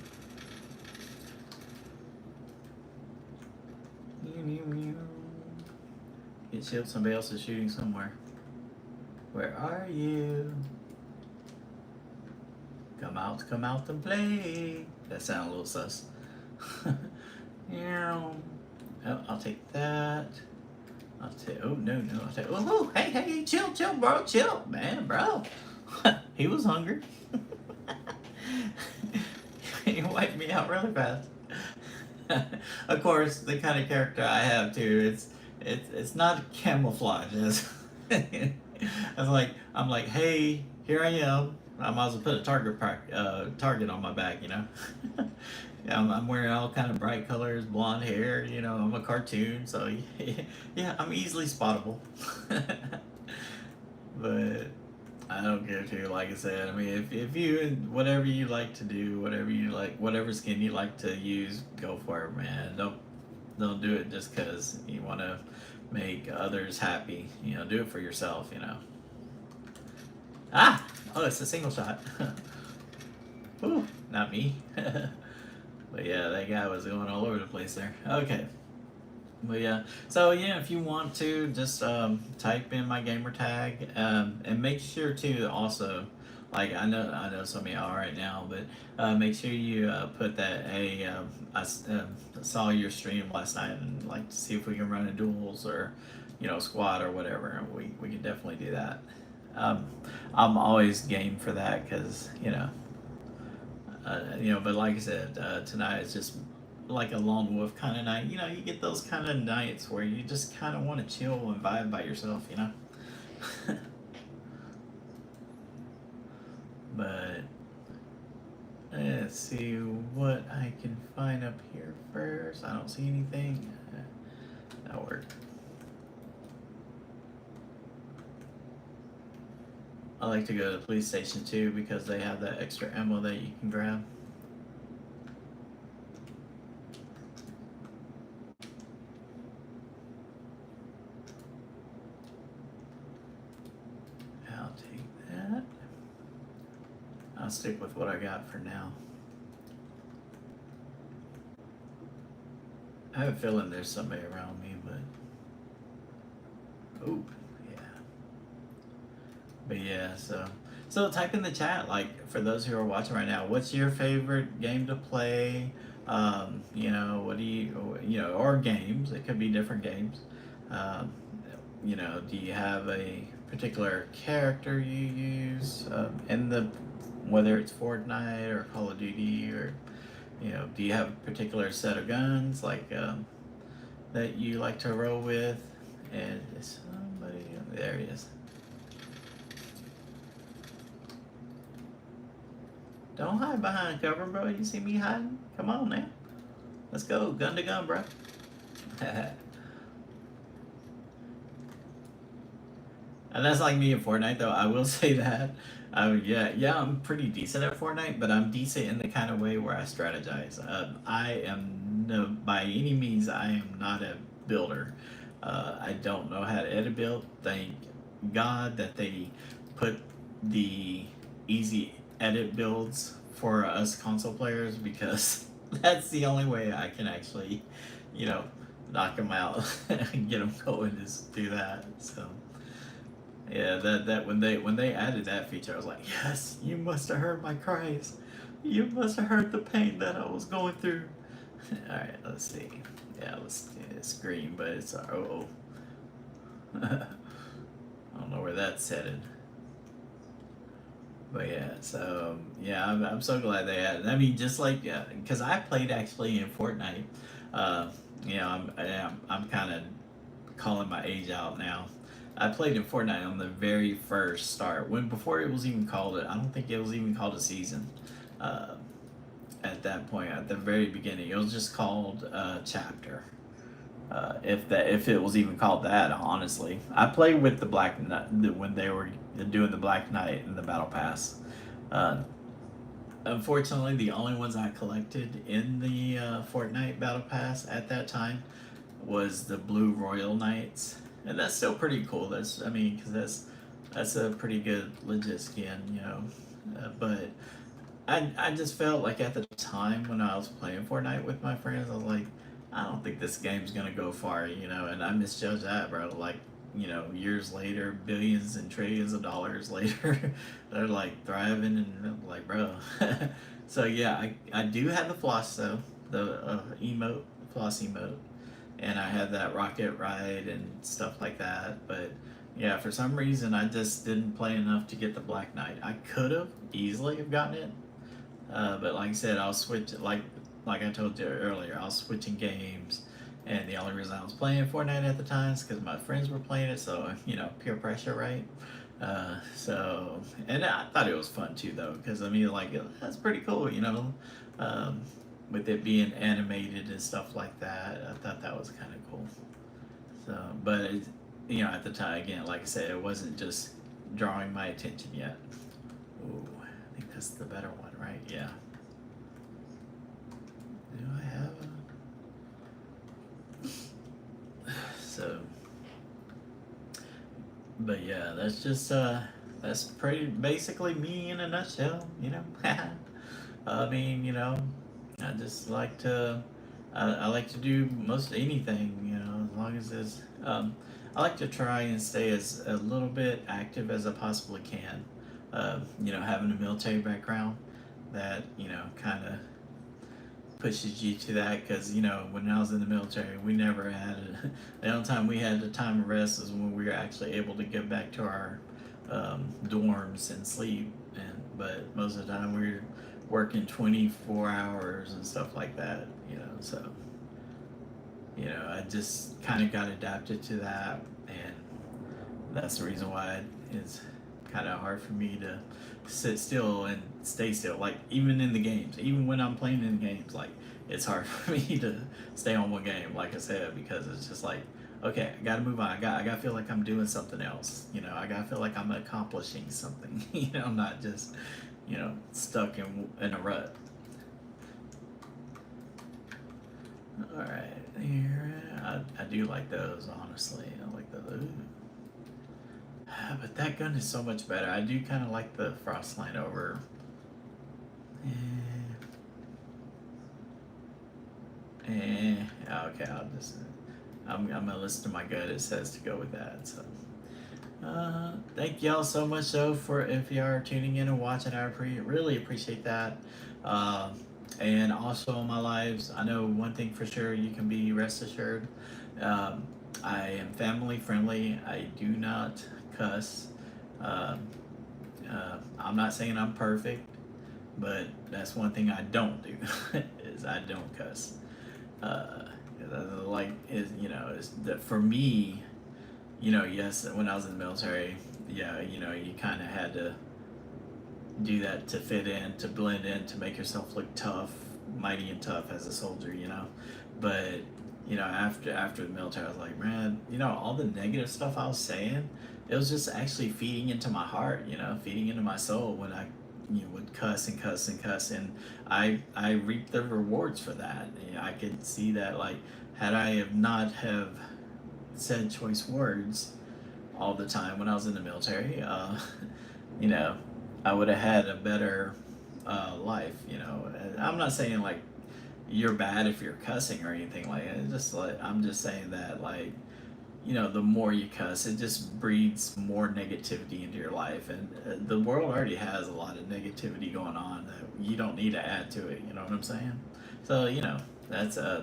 Get shield. Somebody else is shooting somewhere. Where are you? Come out and play. That sounded a little sus. Yeah. Oh, I'll take that. I'll take. Oh no. I'll take. Oh, hey, chill, bro, chill, man, bro. He was hungry. He wiped me out really fast. Of course, the kind of character I have too. It's not camouflage. I'm like, hey, here I am. I might as well put a target on my back. Yeah, I'm wearing all kind of bright colors, blonde hair. I'm a cartoon, so yeah, I'm easily spottable. But I don't care to. Like I said, I mean, if you whatever you like to do, whatever you like, whatever skin you like to use, go for it, man. Don't do it just because you want to make others happy. Do it for yourself. Ah, oh, it's a single shot. Ooh, not me. But yeah, that guy was going all over the place there. Okay. But yeah, so yeah, if you want to, just type in my gamer tag, and make sure to also, like I know some of y'all right now, but make sure you put that. Hey, I saw your stream last night and like to see if we can run a duels or squad or whatever, and we can definitely do that. Um, I'm always game for that because but like I said, tonight is just like a lone wolf kind of night. You get those kind of nights where you just kind of want to chill and vibe by yourself. But let's see what I can find up here first. I don't see anything. That'll work. I like to go to the police station too because they have that extra ammo that you can grab. I'll take that. I'll stick with what I got for now. I have a feeling there's somebody around me, but oh yeah. But yeah, so type in the chat, like for those who are watching right now, what's your favorite game to play? What do or games? It could be different games. Um, do you have a particular character you use in the whether it's Fortnite or Call of Duty or do you have a particular set of guns like that you like to roll with? And somebody there he is. Don't hide behind cover, bro. You see me hiding? Come on now. Let's go. Gun to gun, bro. And that's like me in Fortnite, though. I will say that. I'm pretty decent at Fortnite, but I'm decent in the kind of way where I strategize. I am no, by any means, I am not a builder. I don't know how to edit build. Thank God that they put the easy edit builds for us console players because that's the only way I can actually, you know, knock them out and get them going is do that. So. Yeah, that when they added that feature, I was like, yes, you must have heard my cries. You must have heard the pain that I was going through. All right, let's see. Yeah, it's green, but it's oh. I don't know where that's headed. But yeah, so yeah, I'm so glad they added. I mean, just like because I played actually in Fortnite. Uh, I'm kind of calling my age out now. I played in Fortnite on the very first start when before it was even called it. I don't think it was even called a season. Uh, at that point, at the very beginning, it was just called chapter. If it was even called that, honestly, I played with the Black Knight when they were doing the Black Knight and the Battle Pass. Uh, Unfortunately, the only ones I collected in the Fortnite Battle Pass at that time was the Blue Royal Knights, and that's still pretty cool. Because that's a pretty good legit skin, but I just felt like at the time when I was playing Fortnite with my friends, I was like, I don't think this game's gonna go far, and I misjudged that, bro. Like, years later, billions and trillions of dollars later, they're like thriving, and I'm like, bro. So yeah, I do have the floss though, the emote, floss emote, and I had that rocket ride and stuff like that. But yeah, for some reason, I just didn't play enough to get the Black Knight. I could have easily have gotten it, but like I said, I'll switch like I told you earlier. I was switching games, and the only reason I was playing Fortnite at the time is because my friends were playing it. So peer pressure, right? And I thought it was fun too, though, because that's pretty cool, um, with it being animated and stuff like that. I thought that was kind of cool. So, but at the time, again, like I said, it wasn't just drawing my attention yet. Ooh, I think that's the better one, right? Yeah. Do I have a... So, but yeah, that's just that's pretty basically me in a nutshell, I mean, I just like to I like to do most anything, as long as it's I like to try and stay as a little bit active as I possibly can. Having a military background, that kind of pushes you to that, because when I was in the military, we never had the only time we had a time of rest is when we were actually able to get back to our dorms and sleep, but most of the time we were working 24 hours and stuff like that, so I just kind of got adapted to that, and that's the reason why it's kind of hard for me to sit still and stay still. Like, even in the games, even when I'm playing in the games, like, it's hard for me to stay on one game, like I said, because it's just like, okay, I gotta move on. I gotta feel like I'm doing something else. I gotta feel like I'm accomplishing something. I'm not just, stuck in a rut. All right, here I do like those, honestly. I like those. But that gun is so much better. I do kind of like the Frostline over. Okay, I'm gonna listen to my gut. It says to go with that. So, thank y'all so much though for if you are tuning in and watching. Really appreciate that. Uh, and also on my lives, I know one thing for sure. You can be rest assured. Um, I am family friendly. I do not cuss. Um, I'm not saying I'm perfect, but that's one thing I don't do is I don't cuss. Uh, like is is that for me, yes, when I was in the military, yeah, you kind of had to do that to fit in, to blend in, to make yourself look tough, mighty and tough as a soldier. But after the military, I was like, man, all the negative stuff I was saying, it was just actually feeding into my heart, feeding into my soul when I would cuss and cuss and cuss, and I reaped the rewards for that. I could see that, like, had I have not have said choice words all the time when I was in the military, you know, I would have had a better life. And I'm not saying like you're bad if you're cussing or anything like that. It's just like I'm just saying that, like, the more you cuss, it just breeds more negativity into your life, and the world already has a lot of negativity going on that you don't need to add to it. You know what I'm saying? So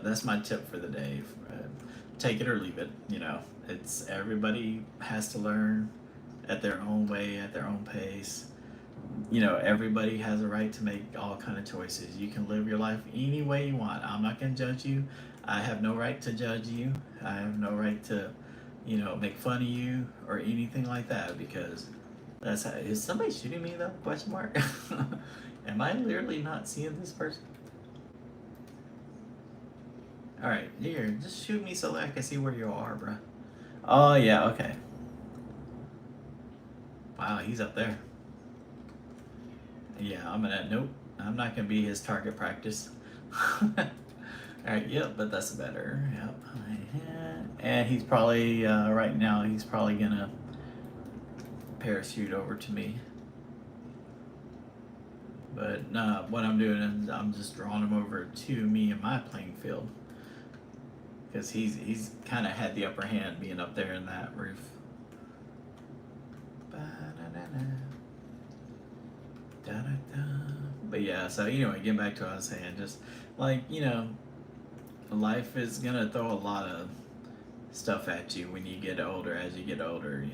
that's my tip for the day. Take it or leave it. It's everybody has to learn at their own way, at their own pace. Everybody has a right to make all kind of choices. You can live your life any way you want. I'm not going to judge you. I have no right to judge you. I have no right to make fun of you or anything like that, because is somebody shooting me though? Question mark. Am I literally not seeing this person? All right, here, just shoot me so that I can see where you are, bro. Oh yeah, okay. Wow, he's up there. Yeah, nope. I'm not gonna be his target practice. Alright, yep, but that's better. Yep. And he's probably, right now, he's probably gonna parachute over to me. But what I'm doing is I'm just drawing him over to me in my playing field. Because he's kind of had the upper hand being up there in that roof. But yeah, so anyway, getting back to what I was saying, just like, life is gonna throw a lot of stuff at you when you get older. As you get older,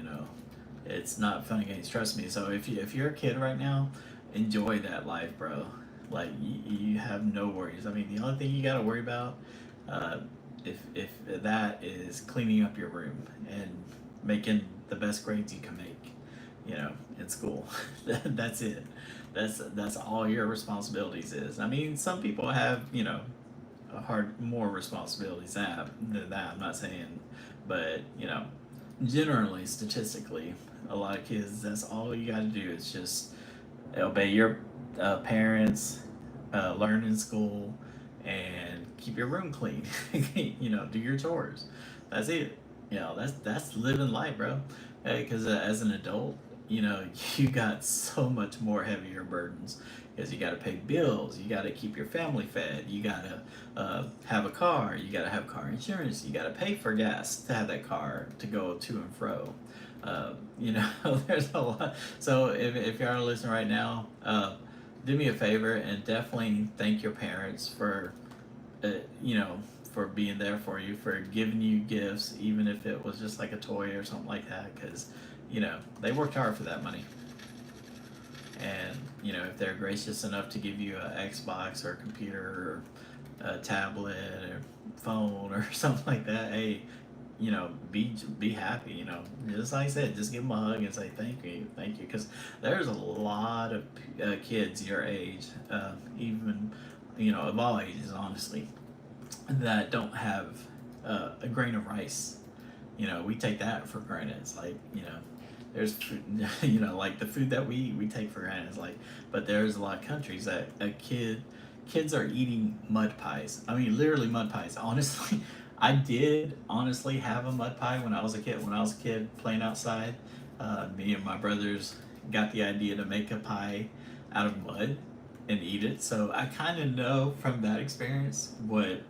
it's not fun and games. Trust me. So if you're a kid right now, enjoy that life, bro. Like you have no worries. I mean, the only thing you gotta worry about, uh, if that is cleaning up your room and making the best grades you can make, in school. That's it. That's all your responsibilities is. I mean, some people have more responsibilities than that. I'm not saying, but generally, statistically, a lot of kids, that's all you got to do is just obey your parents, learn in school, and keep your room clean. Do your chores. That's it. That's living life, bro. Because as an adult, you got so much more heavier burdens, because you got to pay bills, you got to keep your family fed, you got to have a car, you got to have car insurance, you got to pay for gas to have that car to go to and fro. There's a lot. So if you're listening right now, do me a favor and definitely thank your parents for, uh, you know, for being there for you, for giving you gifts, even if it was just like a toy or something like that, because, they worked hard for that money. And, if they're gracious enough to give you an Xbox or a computer or a tablet or phone or something like that, hey, be happy. Just like I said, just give them a hug and say thank you, because there's a lot of kids your age, even of all ages, honestly, that don't have a grain of rice. We take that for granted. It's like, there's food, like the food that we eat, we take for granted. It's like, but there's a lot of countries that kids are eating mud pies. I mean, literally mud pies. Honestly, I did honestly have a mud pie when I was a kid. When I was a kid playing outside, me and my brothers got the idea to make a pie out of mud and eat it. So I kind of know from that experience what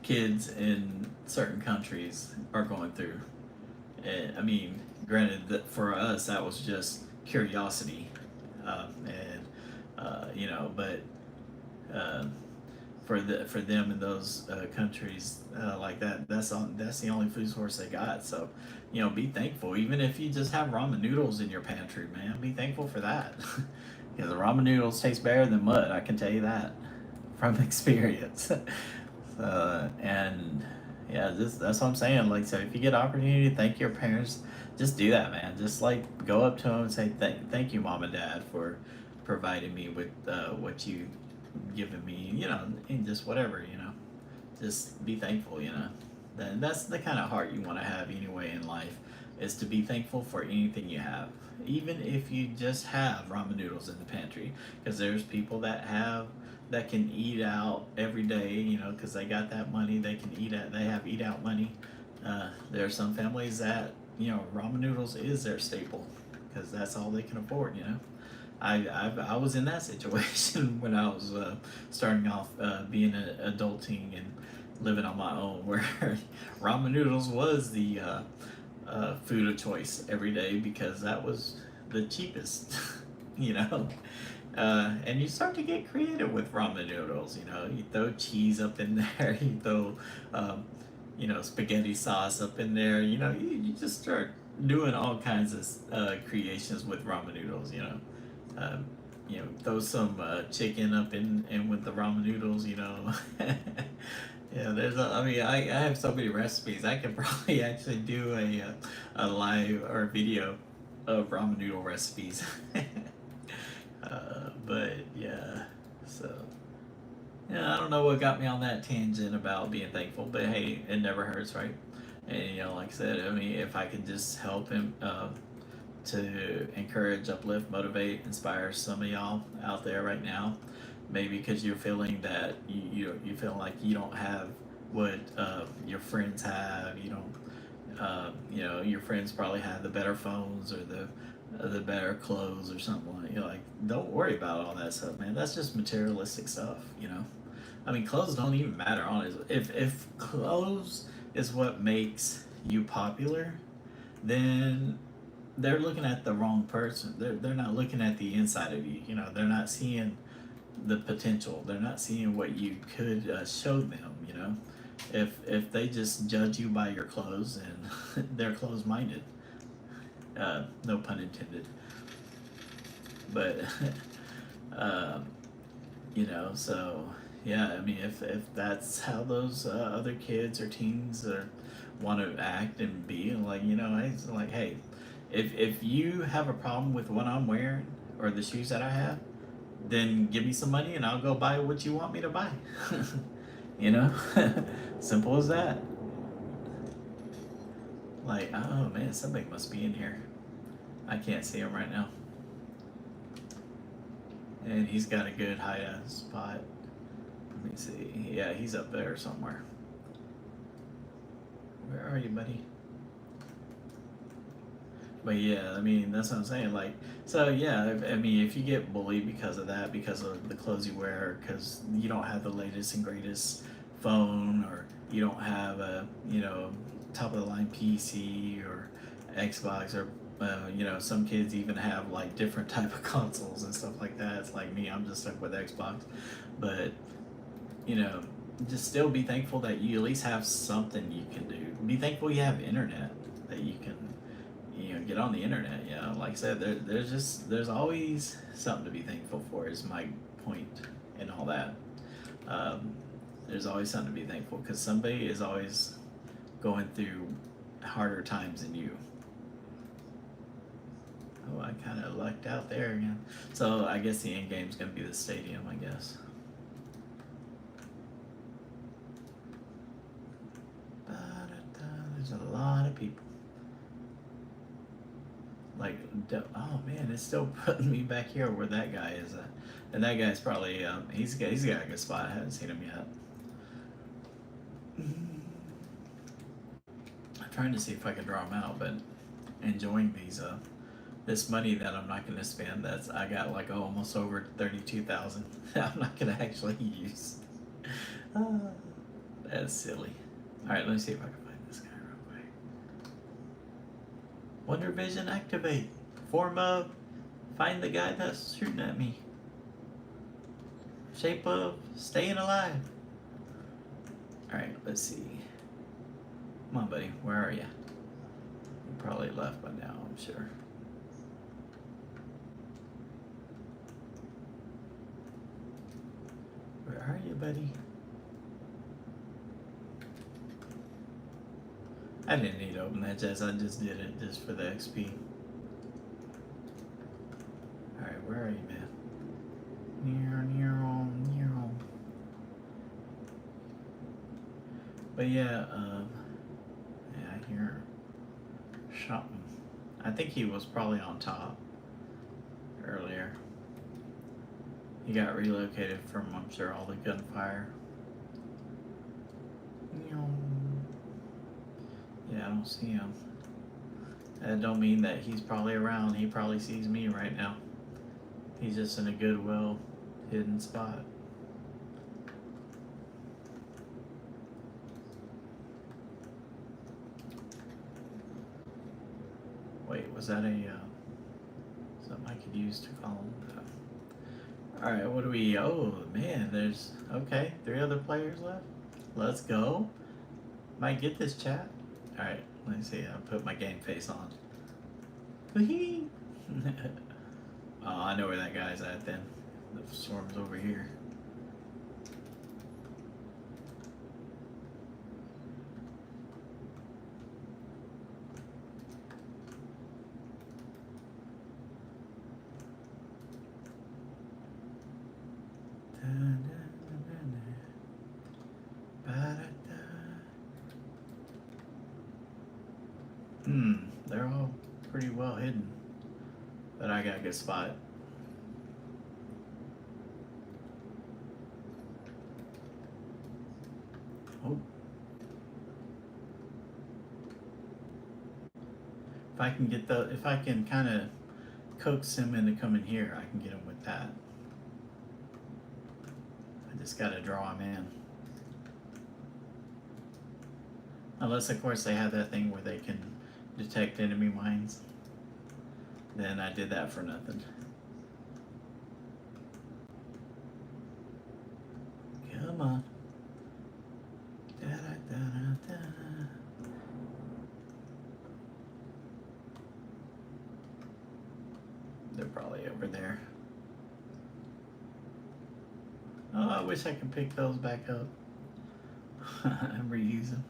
kids in certain countries are going through. And, I mean, granted that for us that was just curiosity, and but uh, for them in those countries like that, that's the only food source they got. So, be thankful. Even if you just have ramen noodles in your pantry, man, be thankful for that. Because the ramen noodles taste better than mud. I can tell you that from experience. And yeah, that's what I'm saying. Like, so if you get opportunity to thank your parents, just do that, man. Just like go up to them and say thank you, mom and dad, for providing me with what you given me, and just whatever, just be thankful, that's the kind of heart you want to have anyway in life, is to be thankful for anything you have, even if you just have ramen noodles in the pantry, because there's people that can eat out every day, because they got that money, they have eat out money. There are some families that, ramen noodles is their staple, because that's all they can afford. I was in that situation when I was starting off being adulting and living on my own, where ramen noodles was the food of choice every day, because that was the cheapest, you know. And you start to get creative with ramen noodles. You throw cheese up in there, you throw, spaghetti sauce up in there. You just start doing all kinds of creations with ramen noodles. Um, throw some chicken up in with the ramen noodles. Yeah, I have so many recipes. I could probably actually do a live or video of ramen noodle recipes. But yeah, so yeah, I don't know what got me on that tangent about being thankful, but hey, it never hurts, right? And like I said, I mean, if I could just help him to encourage, uplift, motivate, inspire some of y'all out there right now, maybe because you're feeling that you feel like you don't have what your friends have. You don't, your friends probably have the better phones or the better clothes or something like. Don't worry about all that stuff, man. That's just materialistic stuff. I mean, clothes don't even matter. Honestly, if clothes is what makes you popular, then they're looking at the wrong person. They're not looking at the inside of you. They're not seeing the potential. They're not seeing what you could show them. If they just judge you by your clothes, and they're closed minded. No pun intended. But um, so yeah. I mean, if that's how those other kids or teens want to act and be, like, it's like, hey, if you have a problem with what I'm wearing or the shoes that I have, then give me some money and I'll go buy what you want me to buy. you know, Simple as that. Like, oh man, somebody must be in here. I can't see him right now. And he's got a good hideout spot. Let me see. Yeah, he's up there somewhere. Where are you, buddy? But yeah, I mean, that's what I'm saying. Like, so yeah, I mean, if you get bullied because of that, because of the clothes you wear, because you don't have the latest and greatest phone, or you don't have a, top of the line PC or Xbox, or, some kids even have like different type of consoles and stuff like that. It's like me, I'm just stuck with Xbox. But, you know, just still be thankful that you at least have something you can do. Be thankful you have internet, that you can, get on the internet. Like I said, there's always something to be thankful for, is my point and all that. There's always something to be thankful, because somebody is always going through harder times than you. Oh, I kind of lucked out there again. So I guess the end game's gonna be the stadium, I guess. There's a lot of people. Like, oh man, it's still putting me back here where that guy is at. And that guy's probably he's got a good spot. I haven't seen him yet. I'm trying to see if I can draw him out, but enjoying these this money that I'm not going to spend. I got like almost over 32,000. I'm not going to actually use. That's silly. Alright, let me see if I can find this guy real quick. Wonder Vision activate. Form of. Find the guy that's shooting at me. Shape of. Staying alive. Alright, let's see. Come on, buddy. Where are you? You probably left by now, I'm sure. Where are you, buddy? I didn't need to open that chest, I just did it just for the XP. Alright, where are you, man? Near. But yeah, I hear something. I think he was probably on top earlier. He got relocated from, I'm sure, all the gunfire. Yeah, I don't see him. That don't mean that he's probably around. He probably sees me right now. He's just in a good, well hidden spot. Wait, was that a something I could use to call him? Alright, what do we... Oh, man, there's... Okay, 3 other players left. Let's go. Might get this, chat. Alright, let me see. I'll put my game face on. Wee. Oh, I know where that guy's at then. The swarm's over here. They're all pretty well hidden. But I got a good spot. Oh. If I can kind of coax him into coming here, I can get him with that. I just gotta draw him in. Unless, of course, they have that thing where they can detect enemy mines. Then I did that for nothing. Come on. Da-da-da-da-da. They're probably over there. Oh, I wish I could pick those back up and reuse them.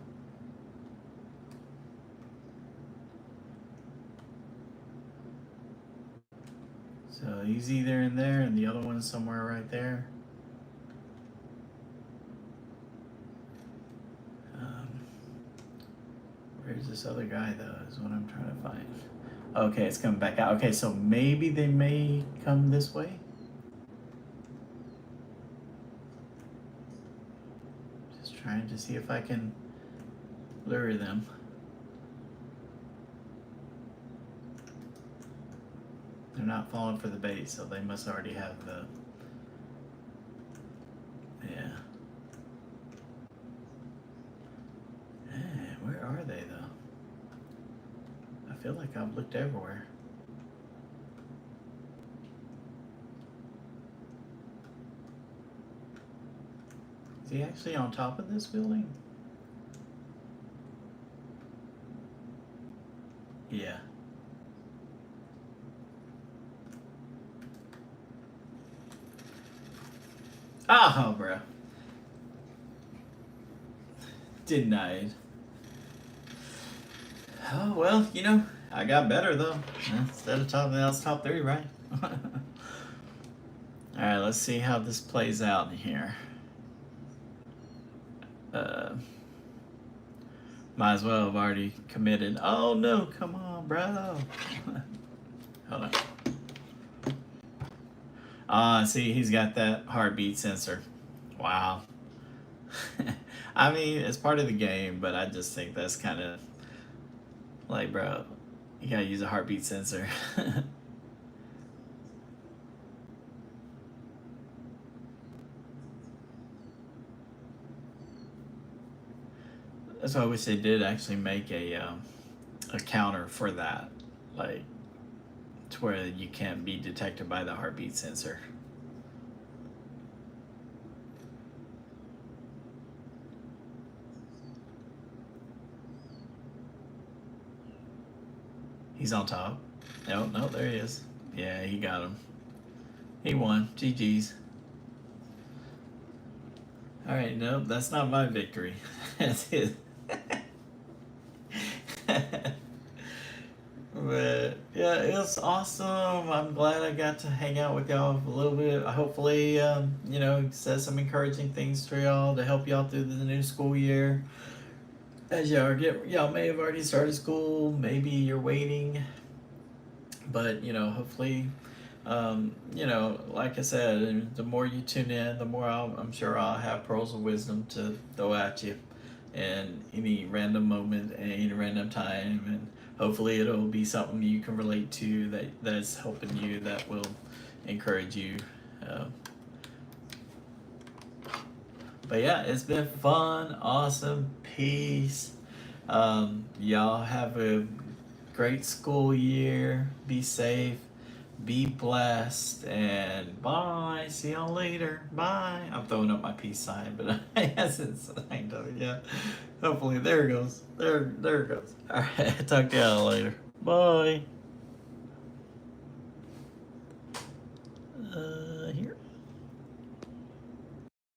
So he's either in there and the other one's somewhere right there. Where's this other guy though, is what I'm trying to find. Okay, it's coming back out. Okay, so maybe they may come this way. Just trying to see if I can lure them. They're not falling for the bait, so they must already have the... Yeah. Man, where are they though? I feel like I've looked everywhere. Is he actually on top of this building? Yeah. Oh, bro. Denied. Oh, well, you know, I got better, though. Instead of top, that was top 3, right? Alright, let's see how this plays out in here. Might as well have already committed. Oh, no, come on, bro. Hold on. See, he's got that heartbeat sensor. Wow. I mean, it's part of the game, but I just think that's kind of like, bro, you gotta use a heartbeat sensor. That's why I wish they did actually make a counter for that, like to where you can't be detected by the heartbeat sensor. He's on top. No, no, there he is. Yeah, he got him. He won. GG's. All right, no, that's not my victory. That's his. But yeah, it was awesome. I'm glad I got to hang out with y'all a little bit. Hopefully, said some encouraging things to y'all to help y'all through the new school year. As y'all may have already started school. Maybe you're waiting, but hopefully, like I said, the more you tune in, the more I'm sure I'll have pearls of wisdom to throw at you, in any random moment, any random time, and hopefully it'll be something you can relate to that's helping you, that will encourage you. But yeah, it's been fun, awesome, peace. Y'all have a great school year. Be safe. Be blessed, and bye. See y'all later. Bye. I'm throwing up my peace sign, but I hasn't signed up yet. Hopefully, there it goes. There it goes. All right. Talk to y'all later. Bye.